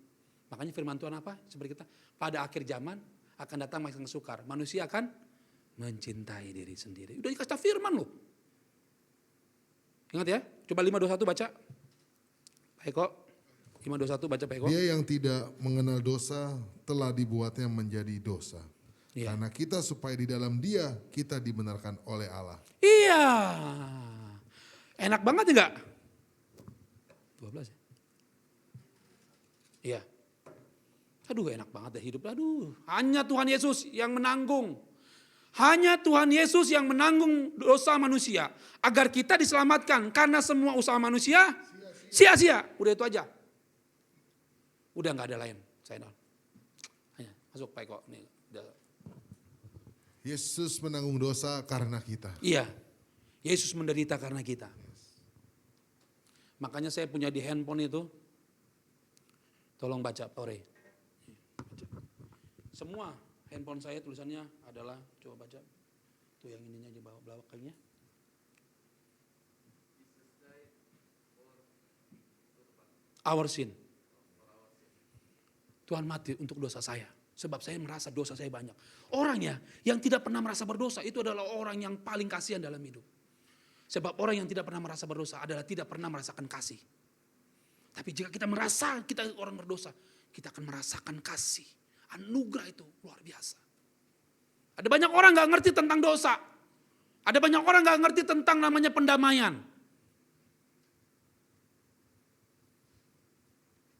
Makanya firman Tuhan apa? Seperti kita, pada akhir zaman akan datang masa yang sukar. Manusia akan mencintai diri sendiri. Udah dikasih firman loh. Ingat ya, coba 521 baca. Pak Eko, 521 baca Pak Eko. Dia yang tidak mengenal dosa telah dibuatnya menjadi dosa. Iya. Karena kita supaya di dalam dia kita dibenarkan oleh Allah. Iya. Enak banget enggak? 12 ya? Iya. Aduh enak banget deh hidup. Aduh, hanya Tuhan Yesus yang menanggung. Hanya Tuhan Yesus yang menanggung dosa manusia. Agar kita diselamatkan. Karena semua usaha manusia sia-sia. Udah itu aja. Udah gak ada lain. Saya hanya masuk Pak Eko. Nih, udah. Yesus menanggung dosa karena kita. Iya. Yesus menderita karena kita. Makanya saya punya di handphone itu. Tolong baca Pore. Semua handphone saya tulisannya adalah, coba baca. Tuh yang ininya di bawah belakangnya. Our sin. Tuhan mati untuk dosa saya. Sebab saya merasa dosa saya banyak. Orang yang tidak pernah merasa berdosa itu adalah orang yang paling kasihan dalam hidup. Sebab orang yang tidak pernah merasa berdosa adalah tidak pernah merasakan kasih. Tapi jika kita merasa kita orang berdosa, kita akan merasakan kasih. Anugerah itu luar biasa. Ada banyak orang gak ngerti tentang dosa. Ada banyak orang gak ngerti tentang namanya pendamaian.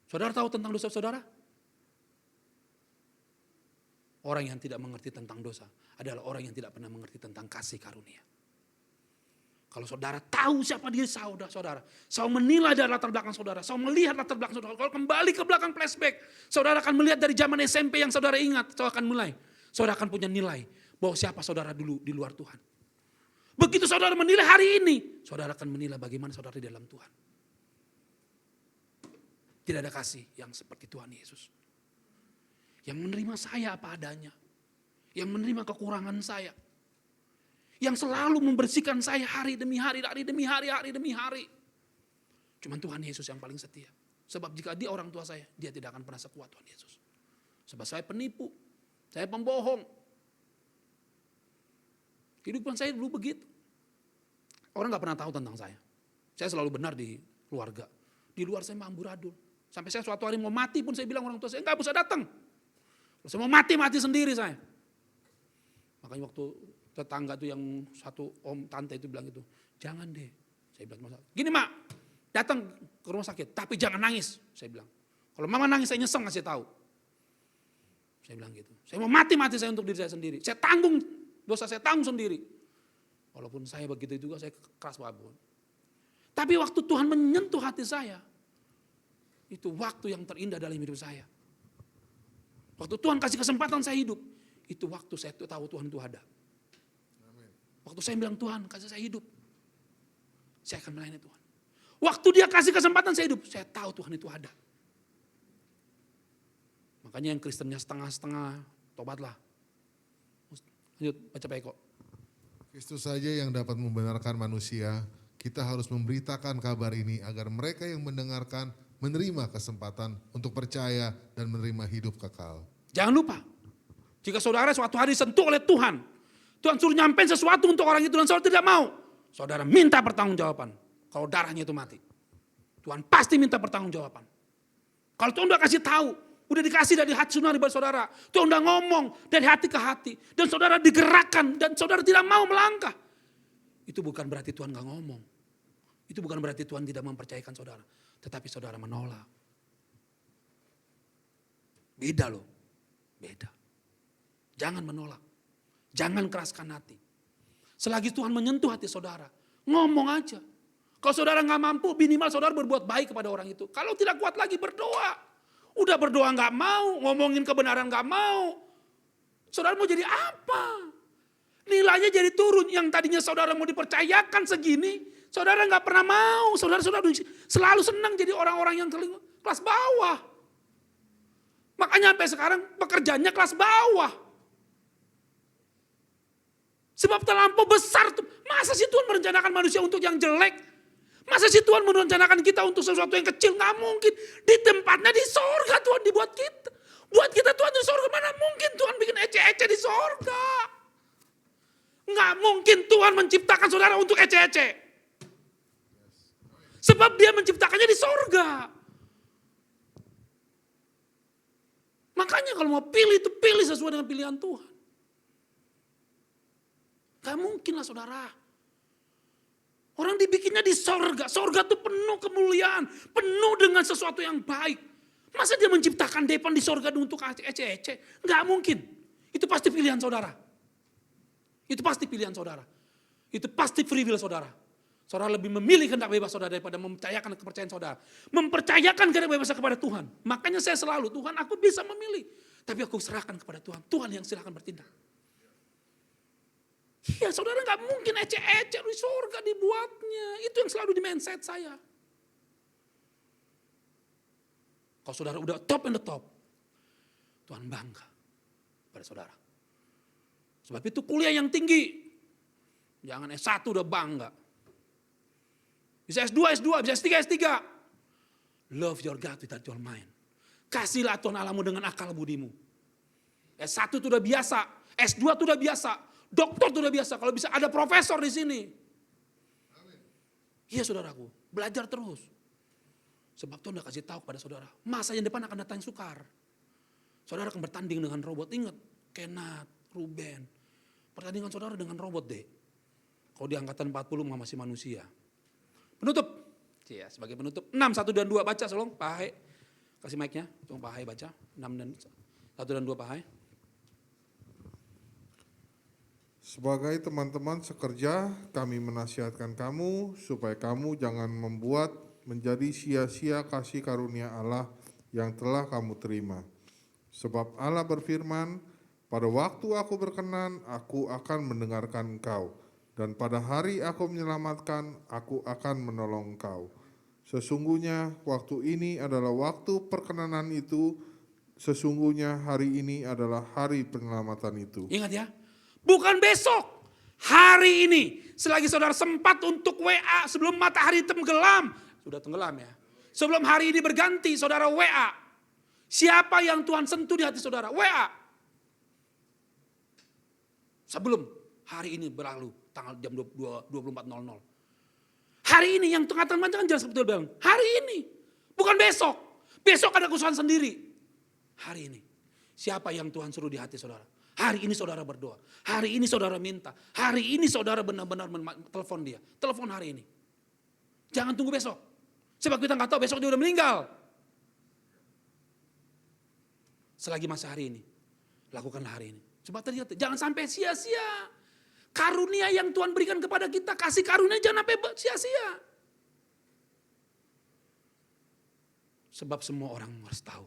Saudara tahu tentang dosa saudara? Orang yang tidak mengerti tentang dosa adalah orang yang tidak pernah mengerti tentang kasih karunia. Kalau saudara tahu siapa diri saudara, menilai dari latar belakang saudara, melihat latar belakang saudara, kalau kembali ke belakang flashback, saudara akan melihat dari zaman SMP yang saudara ingat, saudara akan punya nilai bahwa siapa saudara dulu di luar Tuhan. Begitu saudara menilai hari ini, saudara akan menilai bagaimana saudara di dalam Tuhan. Tidak ada kasih yang seperti Tuhan Yesus. Yang menerima saya apa adanya. Yang menerima kekurangan saya. Yang selalu membersihkan saya hari demi hari. Cuman Tuhan Yesus yang paling setia. Sebab jika dia orang tua saya, dia tidak akan pernah sekuat Tuhan Yesus. Sebab saya penipu. Saya pembohong. Kehidupan saya dulu begitu. Orang gak pernah tahu tentang saya. Saya selalu benar di keluarga. Di luar saya amburadul. Sampai saya suatu hari mau mati pun saya bilang orang tua saya, enggak usah datang. Kalau saya mau mati sendiri saya. Makanya waktu tetangga tuh yang satu om tante itu bilang gitu, jangan deh. Saya bilang, gini mak, datang ke rumah sakit, tapi jangan nangis. Saya bilang, kalau mama nangis saya nyesel ngasih tahu. Saya bilang gitu. Saya mau mati saya untuk diri saya sendiri. Saya tanggung, dosa saya tanggung sendiri. Walaupun saya begitu juga saya keras banget. Tapi waktu Tuhan menyentuh hati saya, itu waktu yang terindah dalam hidup saya. Waktu Tuhan kasih kesempatan saya hidup, itu waktu saya tahu Tuhan itu ada. Waktu saya bilang Tuhan kasih saya hidup, saya akan melayani Tuhan. Waktu dia kasih kesempatan saya hidup, saya tahu Tuhan itu ada. Makanya yang Kristennya setengah-setengah, tobatlah. Lanjut, baca Pak Eko. Kristus saja yang dapat membenarkan manusia, kita harus memberitakan kabar ini agar mereka yang mendengarkan menerima kesempatan untuk percaya dan menerima hidup kekal. Jangan lupa, jika saudara suatu hari disentuh oleh Tuhan, Tuhan suruh nyampein sesuatu untuk orang itu dan saudara tidak mau, saudara minta pertanggungjawaban. Kalau darahnya itu mati, Tuhan pasti minta pertanggungjawaban. Kalau Tuhan udah kasih tahu, udah dikasih dari hati saudara, Tuhan udah ngomong dari hati ke hati, dan saudara digerakkan dan saudara tidak mau melangkah, itu bukan berarti Tuhan gak ngomong. Itu bukan berarti Tuhan tidak mempercayakan saudara, tetapi saudara menolak. Beda loh, beda. Jangan menolak, jangan keraskan hati. Selagi Tuhan menyentuh hati saudara, ngomong aja. Kalau saudara gak mampu, minimal saudara berbuat baik kepada orang itu. Kalau tidak kuat lagi berdoa. Udah berdoa gak mau, ngomongin kebenaran gak mau. Saudara mau jadi apa? Nilainya jadi turun. Yang tadinya saudara mau dipercayakan segini, saudara gak pernah mau. Saudara selalu senang jadi orang-orang yang kelas bawah. Makanya sampai sekarang pekerjaannya kelas bawah. Sebab terlampau besar. Masa sih Tuhan merencanakan manusia untuk yang jelek? Masa sih Tuhan merencanakan kita untuk sesuatu yang kecil? Gak mungkin. Di tempatnya di sorga Tuhan dibuat kita. Buat kita Tuhan di sorga. Mana mungkin Tuhan bikin ece-ece di sorga? Gak mungkin Tuhan menciptakan saudara untuk ece-ece. Sebab dia menciptakannya di sorga. Makanya kalau mau pilih itu pilih sesuai dengan pilihan Tuhan. Gak mungkin lah saudara. Orang dibikinnya di sorga. Sorga itu penuh kemuliaan. Penuh dengan sesuatu yang baik. Masa dia menciptakan depan di sorga untuk ece-ece? Gak mungkin. Itu pasti pilihan saudara. Itu pasti pilihan saudara. Itu pasti free will saudara. Saudara lebih memilih kehendak bebas saudara daripada mempercayakan kepercayaan saudara. Mempercayakan kehendak bebas kepada Tuhan. Makanya saya selalu, Tuhan aku bisa memilih. Tapi aku serahkan kepada Tuhan. Tuhan yang silakan bertindak. Iya saudara gak mungkin ece-ece di surga dibuatnya. Itu yang selalu di mindset saya. Kalau saudara udah top and the top, Tuhan bangga pada saudara. Sebab itu kuliah yang tinggi. Jangan S1 udah bangga. Bisa S2, bisa S3, S3. Love your God without your mind. Kasihlah Tuhan Allahmu dengan akal budimu. S1 itu udah biasa, S2 itu udah biasa. Dokter itu udah biasa, kalau bisa ada profesor di sini. Iya saudaraku, belajar terus. Sebab Tuhan udah kasih tahu kepada saudara, masa yang depan akan datang yang sukar. Saudara akan bertanding dengan robot, ingat, Kenat, Ruben. Pertandingan saudara dengan robot deh. Kalau di angkatan 40 masih manusia. Penutup, ya, sebagai penutup, 6, 1 dan 2 baca tolong, Pak Hai. Kasih mic-nya, tolong Pak Hai baca, 6 dan 1 dan 2 Pak Hai. Sebagai teman-teman sekerja, kami menasihatkan kamu supaya kamu jangan membuat menjadi sia-sia kasih karunia Allah yang telah kamu terima. Sebab Allah berfirman, pada waktu aku berkenan, aku akan mendengarkan engkau. Dan pada hari aku menyelamatkan, aku akan menolong engkau. Sesungguhnya waktu ini adalah waktu perkenanan itu, sesungguhnya hari ini adalah hari penyelamatan itu. Ingat ya. Bukan besok, hari ini. Selagi saudara sempat untuk WA sebelum matahari tenggelam. Sudah tenggelam ya. Sebelum hari ini berganti, saudara WA. Siapa yang Tuhan sentuh di hati saudara? WA. Sebelum hari ini berlalu, tanggal jam 24.00. Hari ini yang tengah-tengah kan jelas betul bilang. Hari ini, bukan besok. Besok ada kesusahan sendiri. Hari ini, siapa yang Tuhan suruh di hati saudara? Hari ini saudara berdoa. Hari ini saudara minta. Hari ini saudara benar-benar telepon dia. Telepon hari ini. Jangan tunggu besok. Sebab kita nggak tahu besok dia udah meninggal. Selagi masa hari ini, lakukanlah hari ini. Coba terlihat, jangan sampai sia-sia. Karunia yang Tuhan berikan kepada kita, kasih karunia jangan sampai sia-sia. Sebab semua orang harus tahu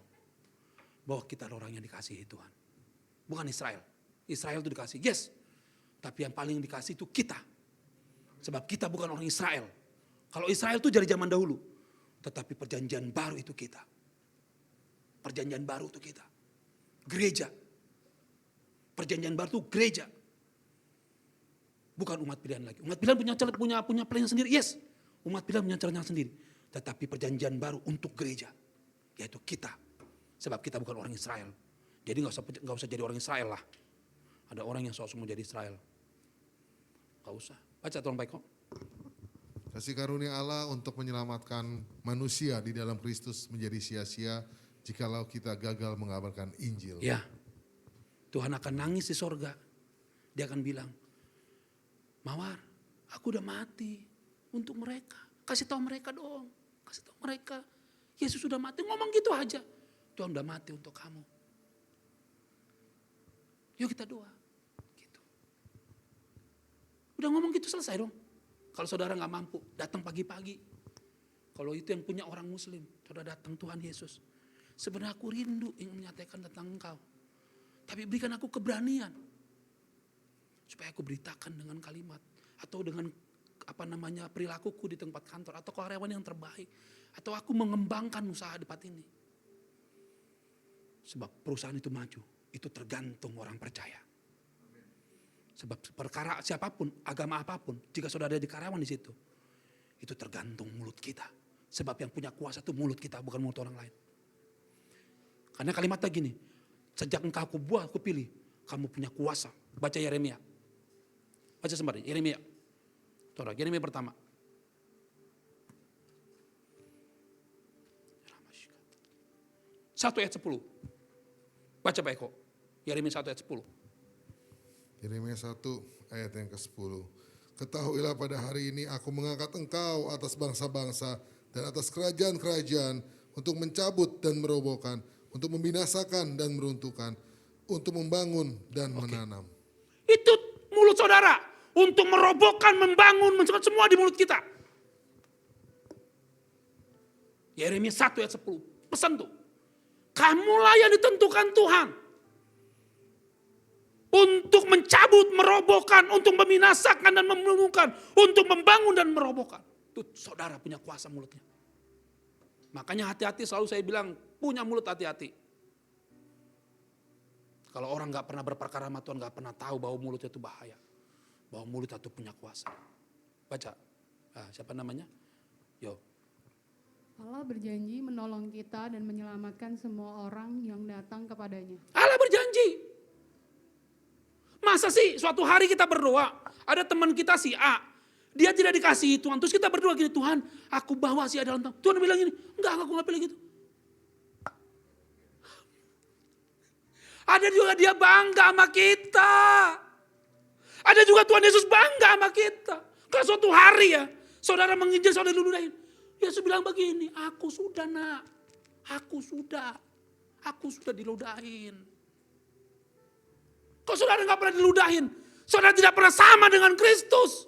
bahwa kita adalah orang yang dikasihi Tuhan. Bukan Israel. Israel itu dikasih, yes. Tapi yang paling dikasih itu kita. Sebab kita bukan orang Israel. Kalau Israel itu dari zaman dahulu. Tetapi perjanjian baru itu kita. Perjanjian baru itu kita. Gereja. Perjanjian baru itu gereja. Bukan umat pilihan lagi. Umat pilihan punya plan sendiri. Yes. Umat pilihan punya caranya sendiri. Tetapi perjanjian baru untuk gereja. Yaitu kita. Sebab kita bukan orang Israel. Jadi gak usah jadi orang Israel lah. Ada orang yang sok-sok mau jadi Israel. Gak usah. Baca tolong baik kok. Kasih karunia Allah untuk menyelamatkan manusia di dalam Kristus menjadi sia-sia jikalau kita gagal mengabarkan Injil. Ya. Tuhan akan nangis di sorga. Dia akan bilang, Mawar, aku udah mati untuk mereka. Kasih tahu mereka dong. Kasih tahu mereka. Yesus sudah mati. Ngomong gitu aja. Tuhan udah mati untuk kamu. Yuk kita doa. Gitu. Udah ngomong gitu selesai dong. Kalau saudara gak mampu, datang pagi-pagi. Kalau itu yang punya orang muslim, saudara datang Tuhan Yesus. Sebenarnya aku rindu ingin menyatakan tentang engkau. Tapi berikan aku keberanian. Supaya aku beritakan dengan kalimat. Atau dengan perilakuku di tempat kantor. Atau karyawan yang terbaik. Atau aku mengembangkan usaha di tempat ini. Sebab perusahaan itu maju. Itu tergantung orang percaya. Sebab perkara siapapun, agama apapun. Jika saudara ada di karyawan di situ. Itu tergantung mulut kita. Sebab yang punya kuasa itu mulut kita. Bukan mulut orang lain. Karena kalimatnya gini. Sejak engkau aku buat, aku pilih. Kamu punya kuasa. Baca Yeremia. Baca sembari, Yeremia. Saudara, Yeremia pertama. 1 ayat 10. Baca Pak Eko. Yeremia 1 ayat 10. Yeremia 1 ayat yang ke-10. Ketahuilah pada hari ini aku mengangkat engkau atas bangsa-bangsa dan atas kerajaan-kerajaan untuk mencabut dan merobohkan, untuk membinasakan dan meruntuhkan, untuk membangun dan menanam. Itu mulut saudara. Untuk merobohkan, membangun, mencetak semua di mulut kita. Yeremia 1 ayat 10. Pesan tuh. Kamulah yang ditentukan Tuhan. Untuk mencabut, merobohkan, untuk membinasakan dan membangunkan, untuk membangun dan merobohkan. Itu saudara punya kuasa mulutnya. Makanya hati-hati, selalu saya bilang, punya mulut hati-hati. Kalau orang gak pernah berperkara sama Tuhan, gak pernah tahu bahwa mulutnya itu bahaya. Bahwa mulut itu punya kuasa. Baca, siapa namanya? Yo. Allah berjanji menolong kita dan menyelamatkan semua orang yang datang kepadanya. Allah berjanji. Masa sih suatu hari kita berdoa, ada teman kita si A, dia tidak dikasihi Tuhan, terus kita berdoa gini, Tuhan aku bawa si A dalam Tuhan. Tuhan bilang gini, enggak aku gak pilih gitu. Ada juga dia bangga sama kita. Ada juga Tuhan Yesus bangga sama kita. Kalau suatu hari ya, saudara menginjil, saudara diludahin. Yesus bilang begini, aku sudah nak, aku sudah diludahin. Kalau saudara gak pernah diludahin, saudara tidak pernah sama dengan Kristus.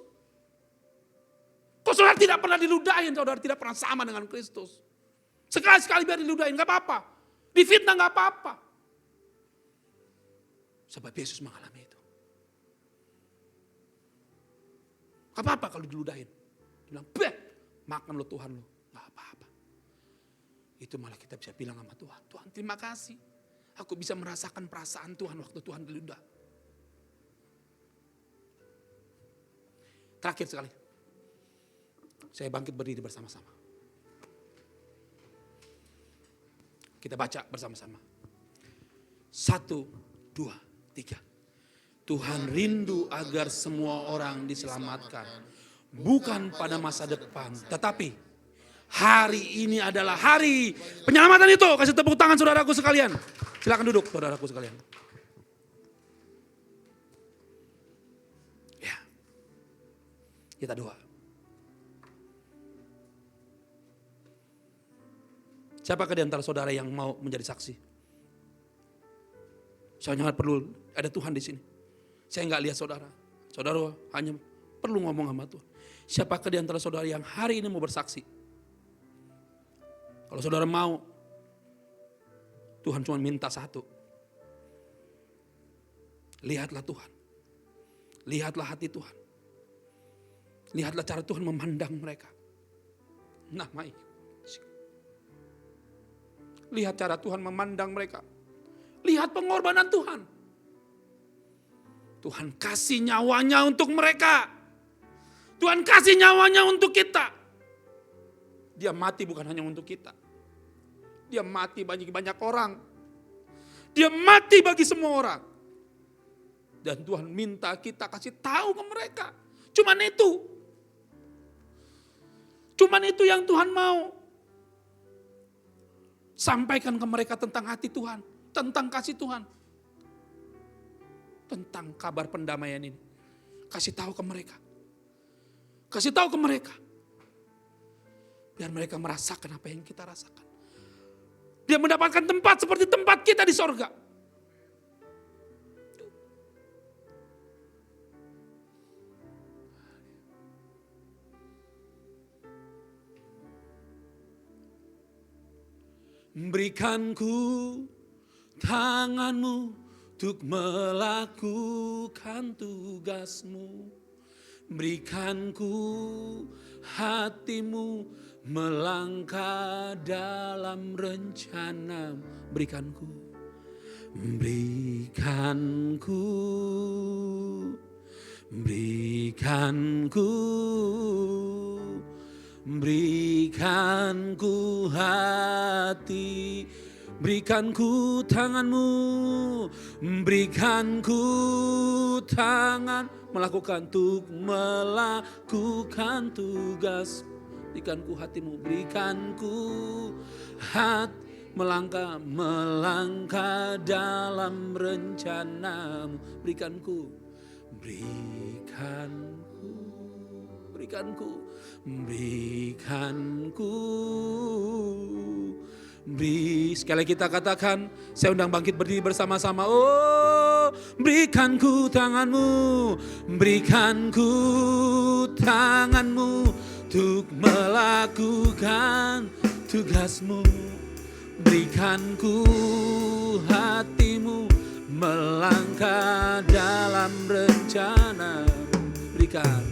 Kalau saudara tidak pernah diludahin, saudara tidak pernah sama dengan Kristus. Sekali-sekali biar diludahin, gak apa-apa. Difitnah gak apa-apa. Sebab Yesus mengalami itu. Gak apa-apa kalau diludahin. Dia bilang, makan lo Tuhan lo. Gak apa-apa. Itu malah kita bisa bilang sama Tuhan, Tuhan terima kasih. Aku bisa merasakan perasaan Tuhan waktu Tuhan diludah. Terakhir sekali. Saya bangkit berdiri bersama-sama. Kita baca bersama-sama. 1, 2, 3. Tuhan rindu agar semua orang diselamatkan. Bukan pada masa depan, tetapi Hari ini adalah hari penyelamatan itu. Kasih tepuk tangan saudaraku sekalian. Silakan duduk saudaraku sekalian. Ya. Kita doa. Siapakah di antara saudara yang mau menjadi saksi? Saya hanya perlu ada Tuhan di sini. Saya enggak lihat saudara. Saudara hanya perlu ngomong sama Tuhan. Siapakah di antara saudara yang hari ini mau bersaksi? Kalau saudara mau, Tuhan cuma minta satu. Lihatlah Tuhan. Lihatlah hati Tuhan. Lihatlah cara Tuhan memandang mereka. Lihat cara Tuhan memandang mereka. Lihat pengorbanan Tuhan. Tuhan kasih nyawanya untuk mereka. Tuhan kasih nyawanya untuk kita. Dia mati bukan hanya untuk kita. Dia mati bagi banyak orang. Dia mati bagi semua orang. Dan Tuhan minta kita kasih tahu ke mereka. Cuman itu. Cuman itu yang Tuhan mau. Sampaikan ke mereka tentang hati Tuhan. Tentang kasih Tuhan. Tentang kabar pendamaian ini. Kasih tahu ke mereka. Kasih tahu ke mereka. Biar mereka merasakan apa yang kita rasakan. Dia mendapatkan tempat seperti tempat kita di sorga. Berikanku tanganmu untuk melakukan tugasmu. Berikanku hatimu melangkah dalam rencana. Berikanku, berikanku, berikanku, berikanku hati. Berikanku tanganmu, berikanku tangan untuk melakukan tugas. Berikanku hatimu, berikanku hati melangkah dalam rencanamu. Berikanku, berikanku, berikanku, berikanku. Sekali kita katakan, saya undang bangkit berdiri bersama-sama. Oh, berikanku tanganmu, berikanku tanganmu untuk melakukan tugasmu. Berikanku hatimu melangkah dalam rencana. Berikanku,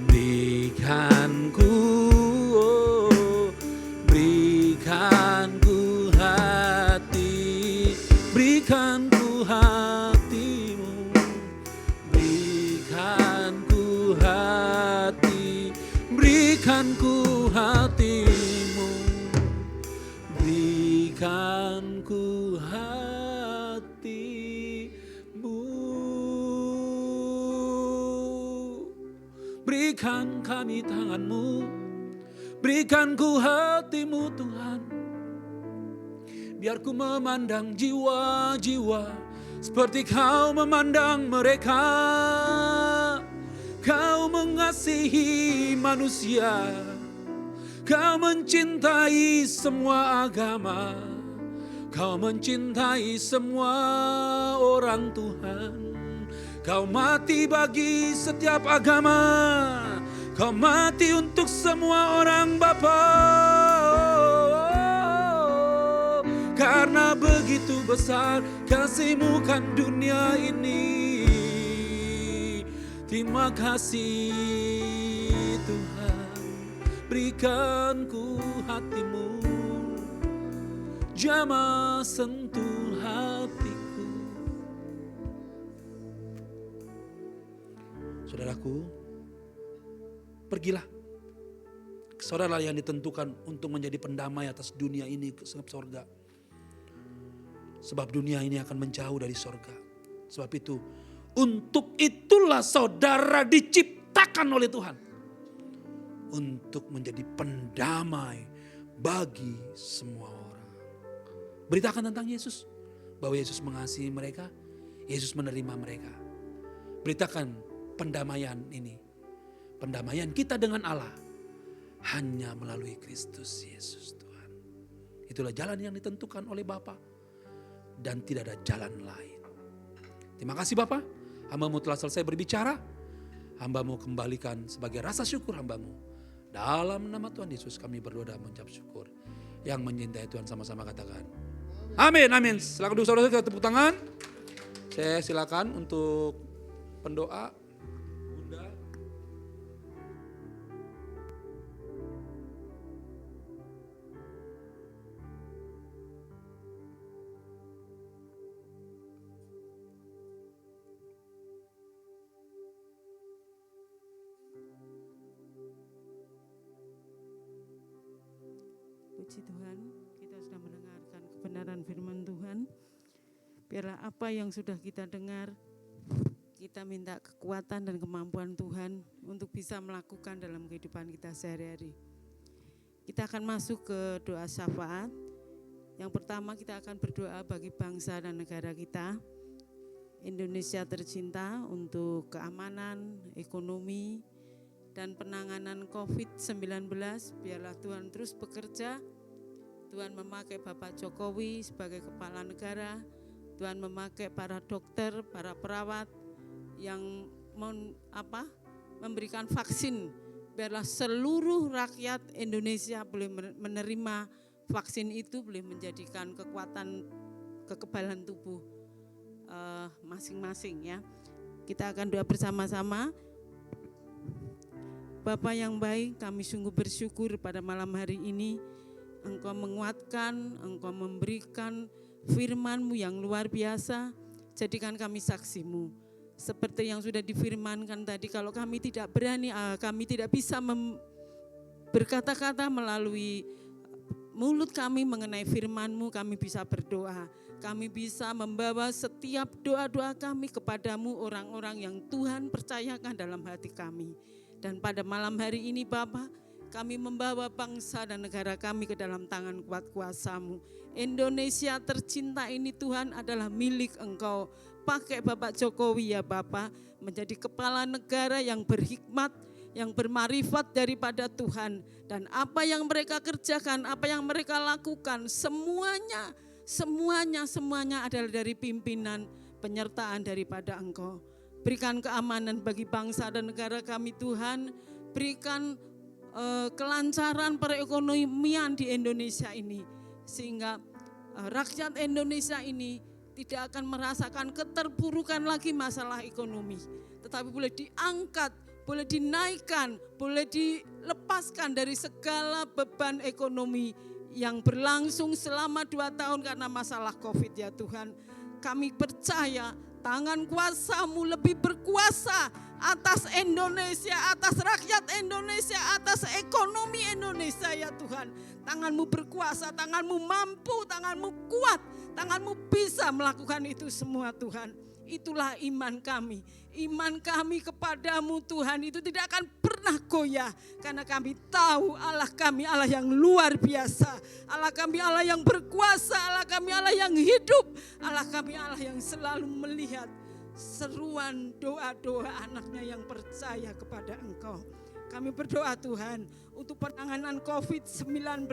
berikanku, oh, berikanku hati, berikanku hatimu, berikanku hati, berikanku hatimu, berikanku hatimu. Berikan kami tanganmu, berikanku hatimu Tuhan. Biar ku memandang jiwa-jiwa seperti kau memandang mereka. Kau mengasihi manusia, kau mencintai semua agama, kau mencintai semua orang Tuhan. Kau mati bagi setiap agama, kau mati untuk semua orang Bapa. Karena begitu besar kasih-Mu kan dunia ini. Terima kasih Tuhan, berikanku hatimu, jamah sentuh hatiku. Saudaraku, pergilah. Saudara yang ditentukan untuk menjadi pendamai atas dunia ini ke sorga. Sebab dunia ini akan menjauh dari sorga. Sebab itu, untuk itulah saudara diciptakan. diciptakan oleh Tuhan untuk menjadi pendamai bagi semua orang. Beritakan tentang Yesus, bahwa Yesus mengasihi mereka, Yesus menerima mereka. Beritakan pendamaian ini, pendamaian kita dengan Allah hanya melalui Kristus Yesus Tuhan. Itulah jalan yang ditentukan oleh Bapa dan tidak ada jalan lain. Terima kasih Bapa, hamba-Mu telah selesai berbicara. Hamba-Mu kembalikan sebagai rasa syukur hamba-Mu. Dalam nama Tuhan Yesus kami berdoa dan mengucap syukur. Yang mencintai Tuhan sama-sama katakan amin, amin. Silakan dulu saudara kita tepuk tangan. Saya silakan untuk pendoa. Bunda. Puji Tuhan, kita sudah mendengarkan kebenaran firman Tuhan. Biarlah apa yang sudah kita dengar, kita minta kekuatan dan kemampuan Tuhan untuk bisa melakukan dalam kehidupan kita sehari-hari. Kita akan masuk ke doa syafaat. Yang pertama kita akan berdoa bagi bangsa dan negara kita, Indonesia tercinta, untuk keamanan, ekonomi, dan penanganan COVID-19. Biarlah Tuhan terus bekerja. Tuhan memakai Bapak Jokowi sebagai kepala negara. Tuhan memakai para dokter, para perawat yang memberikan vaksin. Biarlah seluruh rakyat Indonesia boleh menerima vaksin itu, boleh menjadikan kekuatan kekebalan tubuh masing-masing ya. Kita akan doa bersama-sama. Bapa yang baik, kami sungguh bersyukur pada malam hari ini Engkau menguatkan, Engkau memberikan firman-Mu yang luar biasa. Jadikan kami saksi-Mu. Seperti yang sudah difirmankan tadi, kalau kami tidak berani, kami tidak bisa berkata-kata melalui mulut kami mengenai firman-Mu, kami bisa berdoa. Kami bisa membawa setiap doa-doa kami kepadamu, orang-orang yang Tuhan percayakan dalam hati kami. Dan pada malam hari ini Bapa, kami membawa bangsa dan negara kami ke dalam tangan kuat kuasa-Mu. Indonesia tercinta ini Tuhan adalah milik Engkau. Pakai Bapak Jokowi ya Bapa, menjadi kepala negara yang berhikmat, yang bermarifat daripada Tuhan. Dan apa yang mereka kerjakan, apa yang mereka lakukan, semuanya adalah dari pimpinan, penyertaan daripada Engkau. Berikan keamanan bagi bangsa dan negara kami Tuhan. Berikan kelancaran perekonomian di Indonesia ini. Sehingga rakyat Indonesia ini tidak akan merasakan keterpurukan lagi masalah ekonomi. Tetapi boleh diangkat, boleh dinaikkan, boleh dilepaskan dari segala beban ekonomi yang berlangsung selama 2 tahun karena masalah COVID ya Tuhan. Kami percaya tangan kuasa-Mu lebih berkuasa atas Indonesia, atas rakyat Indonesia, atas ekonomi Indonesia ya Tuhan. Tangan-Mu berkuasa, Tangan-Mu mampu, Tangan-Mu kuat, Tangan-Mu bisa melakukan itu semua Tuhan. Itulah iman kami. Iman kami kepadamu Tuhan itu tidak akan pernah goyah. Karena kami tahu Allah kami Allah yang luar biasa. Allah kami Allah yang berkuasa. Allah kami Allah yang hidup. Allah kami Allah yang selalu melihat seruan doa-doa anaknya yang percaya kepada Engkau. Kami berdoa Tuhan untuk penanganan COVID-19.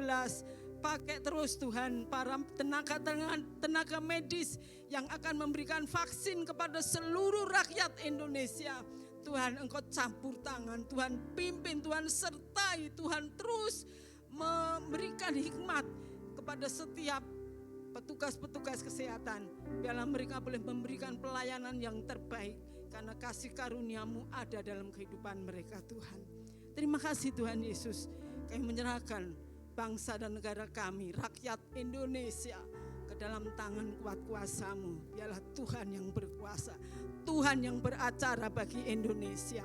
Pakai terus Tuhan para tenaga medis yang akan memberikan vaksin kepada seluruh rakyat Indonesia. Tuhan Engkau campur tangan, Tuhan pimpin, Tuhan sertai, Tuhan terus memberikan hikmat kepada setiap petugas-petugas kesehatan. Biarlah mereka boleh memberikan pelayanan yang terbaik karena kasih karunia-Mu ada dalam kehidupan mereka Tuhan. Terima kasih Tuhan Yesus. Kami menyerahkan bangsa dan negara kami, rakyat Indonesia ke dalam tangan kuat kuasa-Mu. Biarlah Tuhan yang berkuasa, Tuhan yang beracara bagi Indonesia.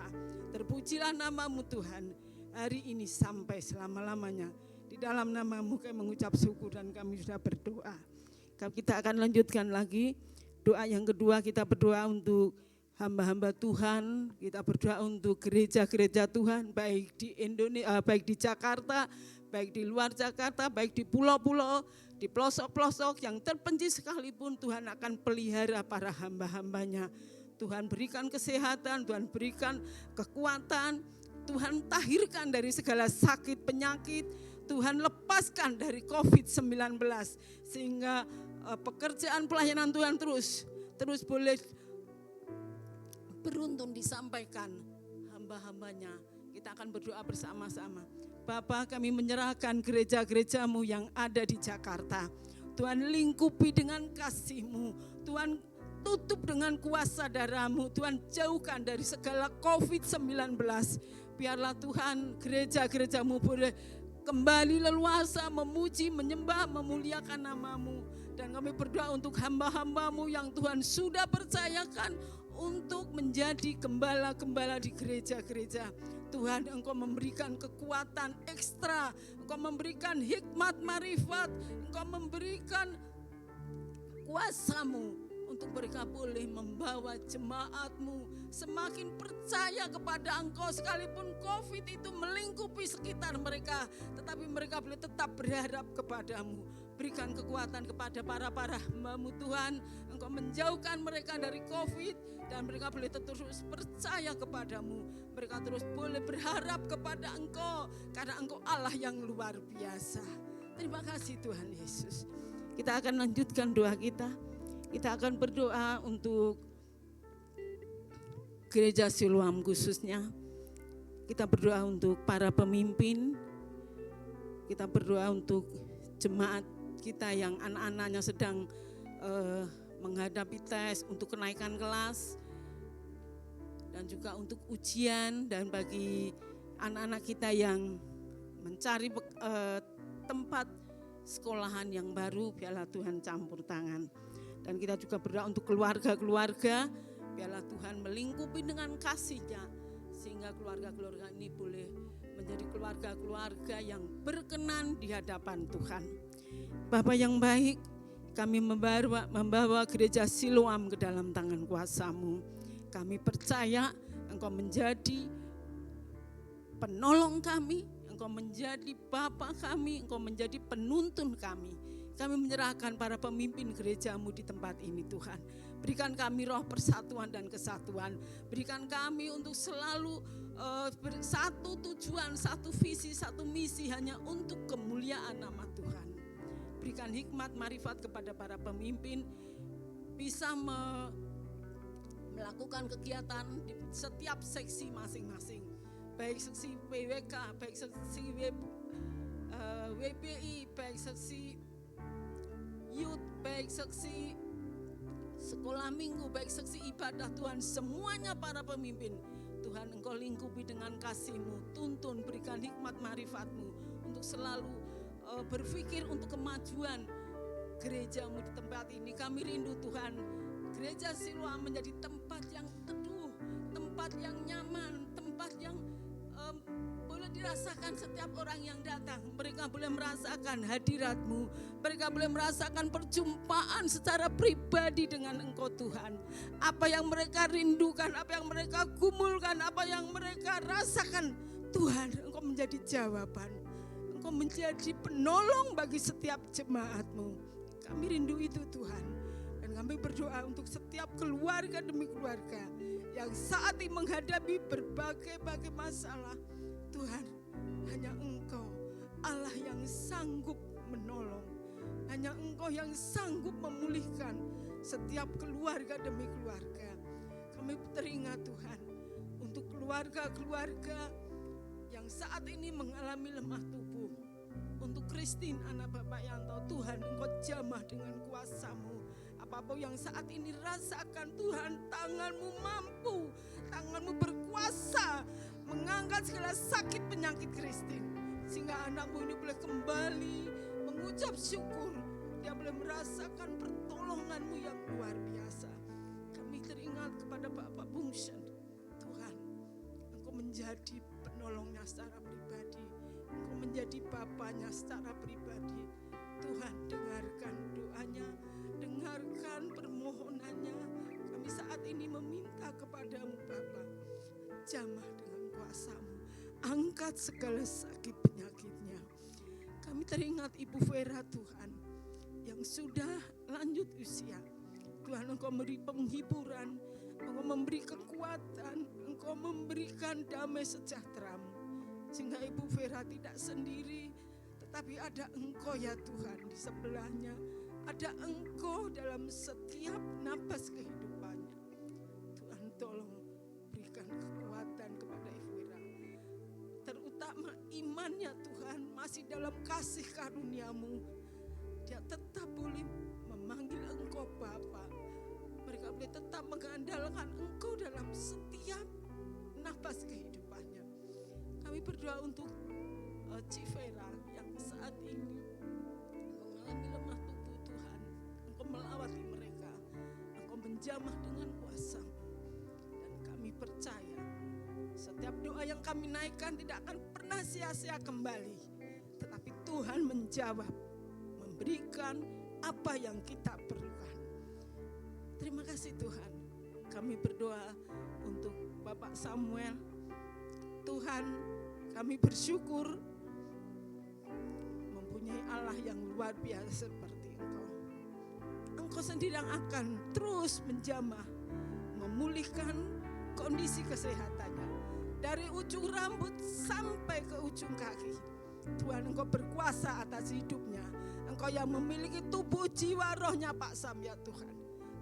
Terpujilah nama-Mu Tuhan hari ini sampai selama-lamanya. Di dalam nama-Mu kami mengucap syukur dan kami sudah berdoa. Kita akan lanjutkan lagi doa yang kedua, kita berdoa untuk hamba-hamba Tuhan, kita berdoa untuk gereja-gereja Tuhan, baik di Indonesia, baik di Jakarta, baik di luar Jakarta, baik di pulau-pulau, di pelosok-pelosok yang terpencil sekalipun, Tuhan akan pelihara para hamba-hambanya. Tuhan berikan kesehatan, Tuhan berikan kekuatan, Tuhan tahirkan dari segala sakit penyakit, Tuhan lepaskan dari COVID-19 sehingga pekerjaan pelayanan Tuhan terus boleh beruntun disampaikan hamba-hambanya. Kita akan berdoa bersama-sama. Bapa, kami menyerahkan gereja-gerejamu yang ada di Jakarta. Tuhan lingkupi dengan kasih-Mu. Tuhan tutup dengan kuasa darah-Mu. Tuhan jauhkan dari segala COVID-19. Biarlah Tuhan gereja-gerejamu boleh kembali leluasa memuji, menyembah, memuliakan nama-Mu. Dan kami berdoa untuk hamba-hamba-Mu yang Tuhan sudah percayakan untuk menjadi gembala-gembala di gereja-gereja. Tuhan, Engkau memberikan kekuatan ekstra, Engkau memberikan hikmat marifat, Engkau memberikan kuasa-Mu untuk mereka boleh membawa jemaat-Mu semakin percaya kepada Engkau, sekalipun COVID itu melingkupi sekitar mereka, tetapi mereka boleh tetap berharap kepadamu. Berikan kekuatan kepada para hamba-Mu Tuhan, Engkau menjauhkan mereka dari COVID dan mereka boleh terus percaya kepadamu. Mereka terus boleh berharap kepada Engkau karena Engkau Allah yang luar biasa. Terima kasih Tuhan Yesus. Kita akan lanjutkan doa kita. Kita akan berdoa untuk gereja Siloam khususnya. Kita berdoa untuk para pemimpin. Kita berdoa untuk jemaat kita yang anak-anaknya sedang menghadapi tes untuk kenaikan kelas. Dan juga untuk ujian, dan bagi anak-anak kita yang mencari tempat sekolahan yang baru, biarlah Tuhan campur tangan. Dan kita juga berdoa untuk keluarga-keluarga, biarlah Tuhan melingkupi dengan kasih-Nya, sehingga keluarga-keluarga ini boleh menjadi keluarga-keluarga yang berkenan di hadapan Tuhan. Bapa yang baik, kami membawa gereja Siloam ke dalam tangan kuasa-Mu. Kami percaya Engkau menjadi penolong kami, Engkau menjadi Bapa kami, Engkau menjadi penuntun kami. Kami menyerahkan para pemimpin gereja-Mu di tempat ini Tuhan. Berikan kami roh persatuan dan kesatuan. Berikan kami untuk selalu satu tujuan, satu visi, satu misi hanya untuk kemuliaan nama Tuhan. Berikan hikmat marifat kepada para pemimpin bisa melakukan kegiatan di setiap seksi masing-masing. Baik seksi PWK, baik seksi WBI, baik seksi youth, baik seksi sekolah minggu, baik seksi ibadah Tuhan, semuanya para pemimpin. Tuhan, Engkau lingkupi dengan kasih-Mu, tuntun, berikan hikmat marifat-Mu untuk selalu berpikir untuk kemajuan gereja-Mu di tempat ini. Kami rindu Tuhan, gereja Siloam menjadi tempat yang teduh, tempat yang nyaman, tempat yang boleh dirasakan setiap orang yang datang. Mereka boleh merasakan hadirat-Mu, mereka boleh merasakan perjumpaan secara pribadi dengan Engkau Tuhan. Apa yang mereka rindukan, apa yang mereka gumulkan, apa yang mereka rasakan, Tuhan, Engkau menjadi jawaban. Engkau menjadi penolong bagi setiap jemaat-Mu. Kami rindu itu Tuhan. Dan kami berdoa untuk setiap keluarga demi keluarga yang saat ini menghadapi berbagai masalah. Tuhan, hanya Engkau Allah yang sanggup menolong. Hanya Engkau yang sanggup memulihkan setiap keluarga demi keluarga. Kami teringat Tuhan untuk keluarga-keluarga yang saat ini mengalami lemah tubuh. Untuk Christine, anak Bapak Yanto, Tuhan Engkau jamah dengan kuasa-Mu. Apapun yang saat ini rasakan Tuhan, tangan-Mu mampu, tangan-Mu berkuasa mengangkat segala sakit penyakit Christine. Sehingga anak-Mu ini boleh kembali mengucap syukur. Dia boleh merasakan pertolongan-Mu yang luar biasa. Kami teringat kepada Bapak Bungsen. Tuhan, Engkau menjadi penolongnya secara pribadi. Engkau menjadi bapaknya secara pribadi. Tuhan, dengarkan doanya, dengarkan permohonannya. Kami kami saat ini meminta kepadamu Bapa, jamah dengan kuasa-Mu, angkat segala sakit penyakitnya. Kami teringat Ibu Vera Tuhan, yang sudah lanjut usia. Tuhan, Engkau memberi penghiburan, Engkau memberi kekuatan, Engkau memberikan damai sejahtera-Mu. Sehingga Ibu Vera tidak sendiri, tetapi ada Engkau ya Tuhan di sebelahnya. Ada Engkau dalam setiap napas kehidupannya. Tuhan, tolong berikan kekuatan kepada Ibu Vera. Terutama imannya Tuhan, masih dalam kasih karunia-Mu. Dia tetap boleh memanggil Engkau Bapa. Mereka boleh tetap mengandalkan Engkau dalam setiap napas kehidupannya. Kami berdoa untuk Cik Vera yang saat ini mengalami lemah tubuh Tuhan. Engkau melawati mereka, Engkau menjamah dengan kuasa-Mu. Dan kami percaya setiap doa yang kami naikkan tidak akan pernah sia-sia kembali. Tetapi Tuhan menjawab, memberikan apa yang kita perlukan. Terima kasih Tuhan. Kami berdoa untuk Bapak Samuel. Tuhan, kami bersyukur mempunyai Allah yang luar biasa seperti Engkau. Engkau sendiri yang akan terus menjamah, memulihkan kondisi kesehatannya. Dari ujung rambut sampai ke ujung kaki. Tuhan, Engkau berkuasa atas hidupnya. Engkau yang memiliki tubuh, jiwa, rohnya Pak Sam ya Tuhan.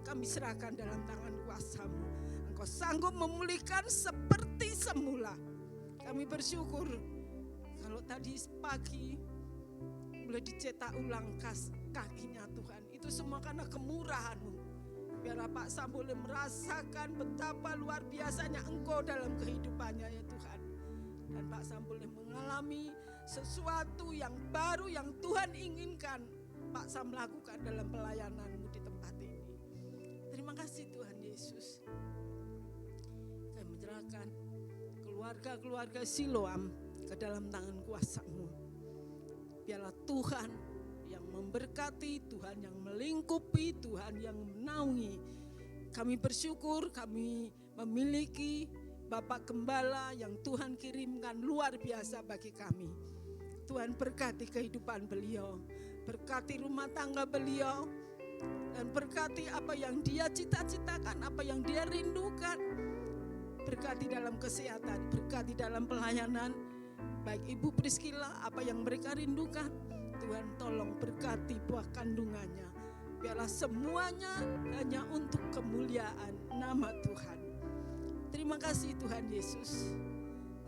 Kami serahkan dalam tangan kuasa-Mu. Engkau sanggup memulihkan seperti semula. Kami bersyukur kalau tadi pagi boleh dicetak ulang kakinya Tuhan. Itu semua karena kemurahan-Mu. Biar Pak Sam boleh merasakan betapa luar biasanya Engkau dalam kehidupannya ya Tuhan. Dan Pak Sam boleh mengalami sesuatu yang baru yang Tuhan inginkan Pak Sam lakukan dalam pelayanan-Mu di tempat ini. Terima kasih Tuhan Yesus. Kami menyerahkan keluarga-keluarga Siloam ke dalam tangan kuasa-Mu. Biarlah Tuhan yang memberkati, Tuhan yang melingkupi, Tuhan yang menaungi. Kami bersyukur kami memiliki Bapak Gembala yang Tuhan kirimkan luar biasa bagi kami. Tuhan berkati kehidupan beliau, berkati rumah tangga beliau, dan berkati apa yang dia cita-citakan, apa yang dia rindukan. Berkati dalam kesehatan, berkati dalam pelayanan, baik Ibu Priscilla, apa yang mereka rindukan. Tuhan tolong berkati buah kandungannya. Biarlah semuanya hanya untuk kemuliaan nama Tuhan. Terima kasih Tuhan Yesus.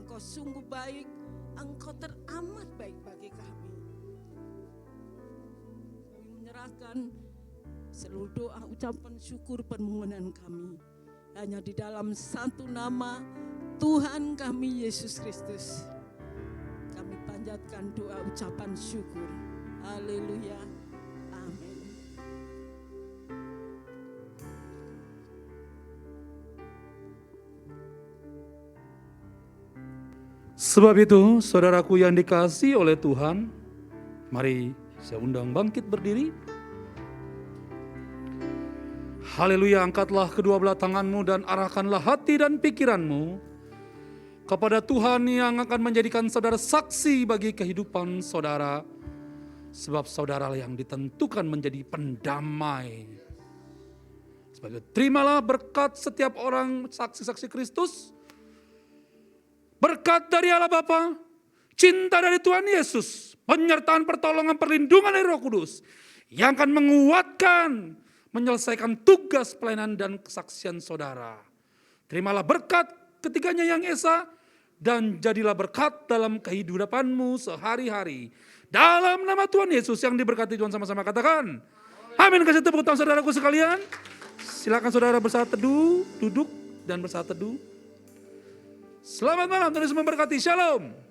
Engkau sungguh baik, Engkau teramat baik bagi kami. Kami menyerahkan seluruh doa, ucapan syukur, permohonan kami hanya di dalam satu nama Tuhan kami Yesus Kristus. Kami panjatkan doa ucapan syukur. Haleluya. Amin. Sebab itu, saudaraku yang dikasihi oleh Tuhan, mari saya undang bangkit berdiri. Haleluya, angkatlah kedua belah tanganmu dan arahkanlah hati dan pikiranmu kepada Tuhan yang akan menjadikan saudara saksi bagi kehidupan saudara. Sebab saudara yang ditentukan menjadi pendamai. Sebab itu terimalah berkat setiap orang saksi-saksi Kristus. Berkat dari Allah Bapa, cinta dari Tuhan Yesus, penyertaan pertolongan perlindungan dari Roh Kudus yang akan menguatkan, menyelesaikan tugas pelayanan dan kesaksian saudara. Terimalah berkat ketiganya yang esa dan jadilah berkat dalam kehidupanmu sehari-hari. Dalam nama Tuhan Yesus yang diberkati Tuhan, sama-sama katakan amin. Kasih tepuk tangan saudaraku sekalian. Silakan saudara bersaat teduh, duduk dan bersaat teduh. Selamat malam, Tuhan Yesus memberkati. Shalom.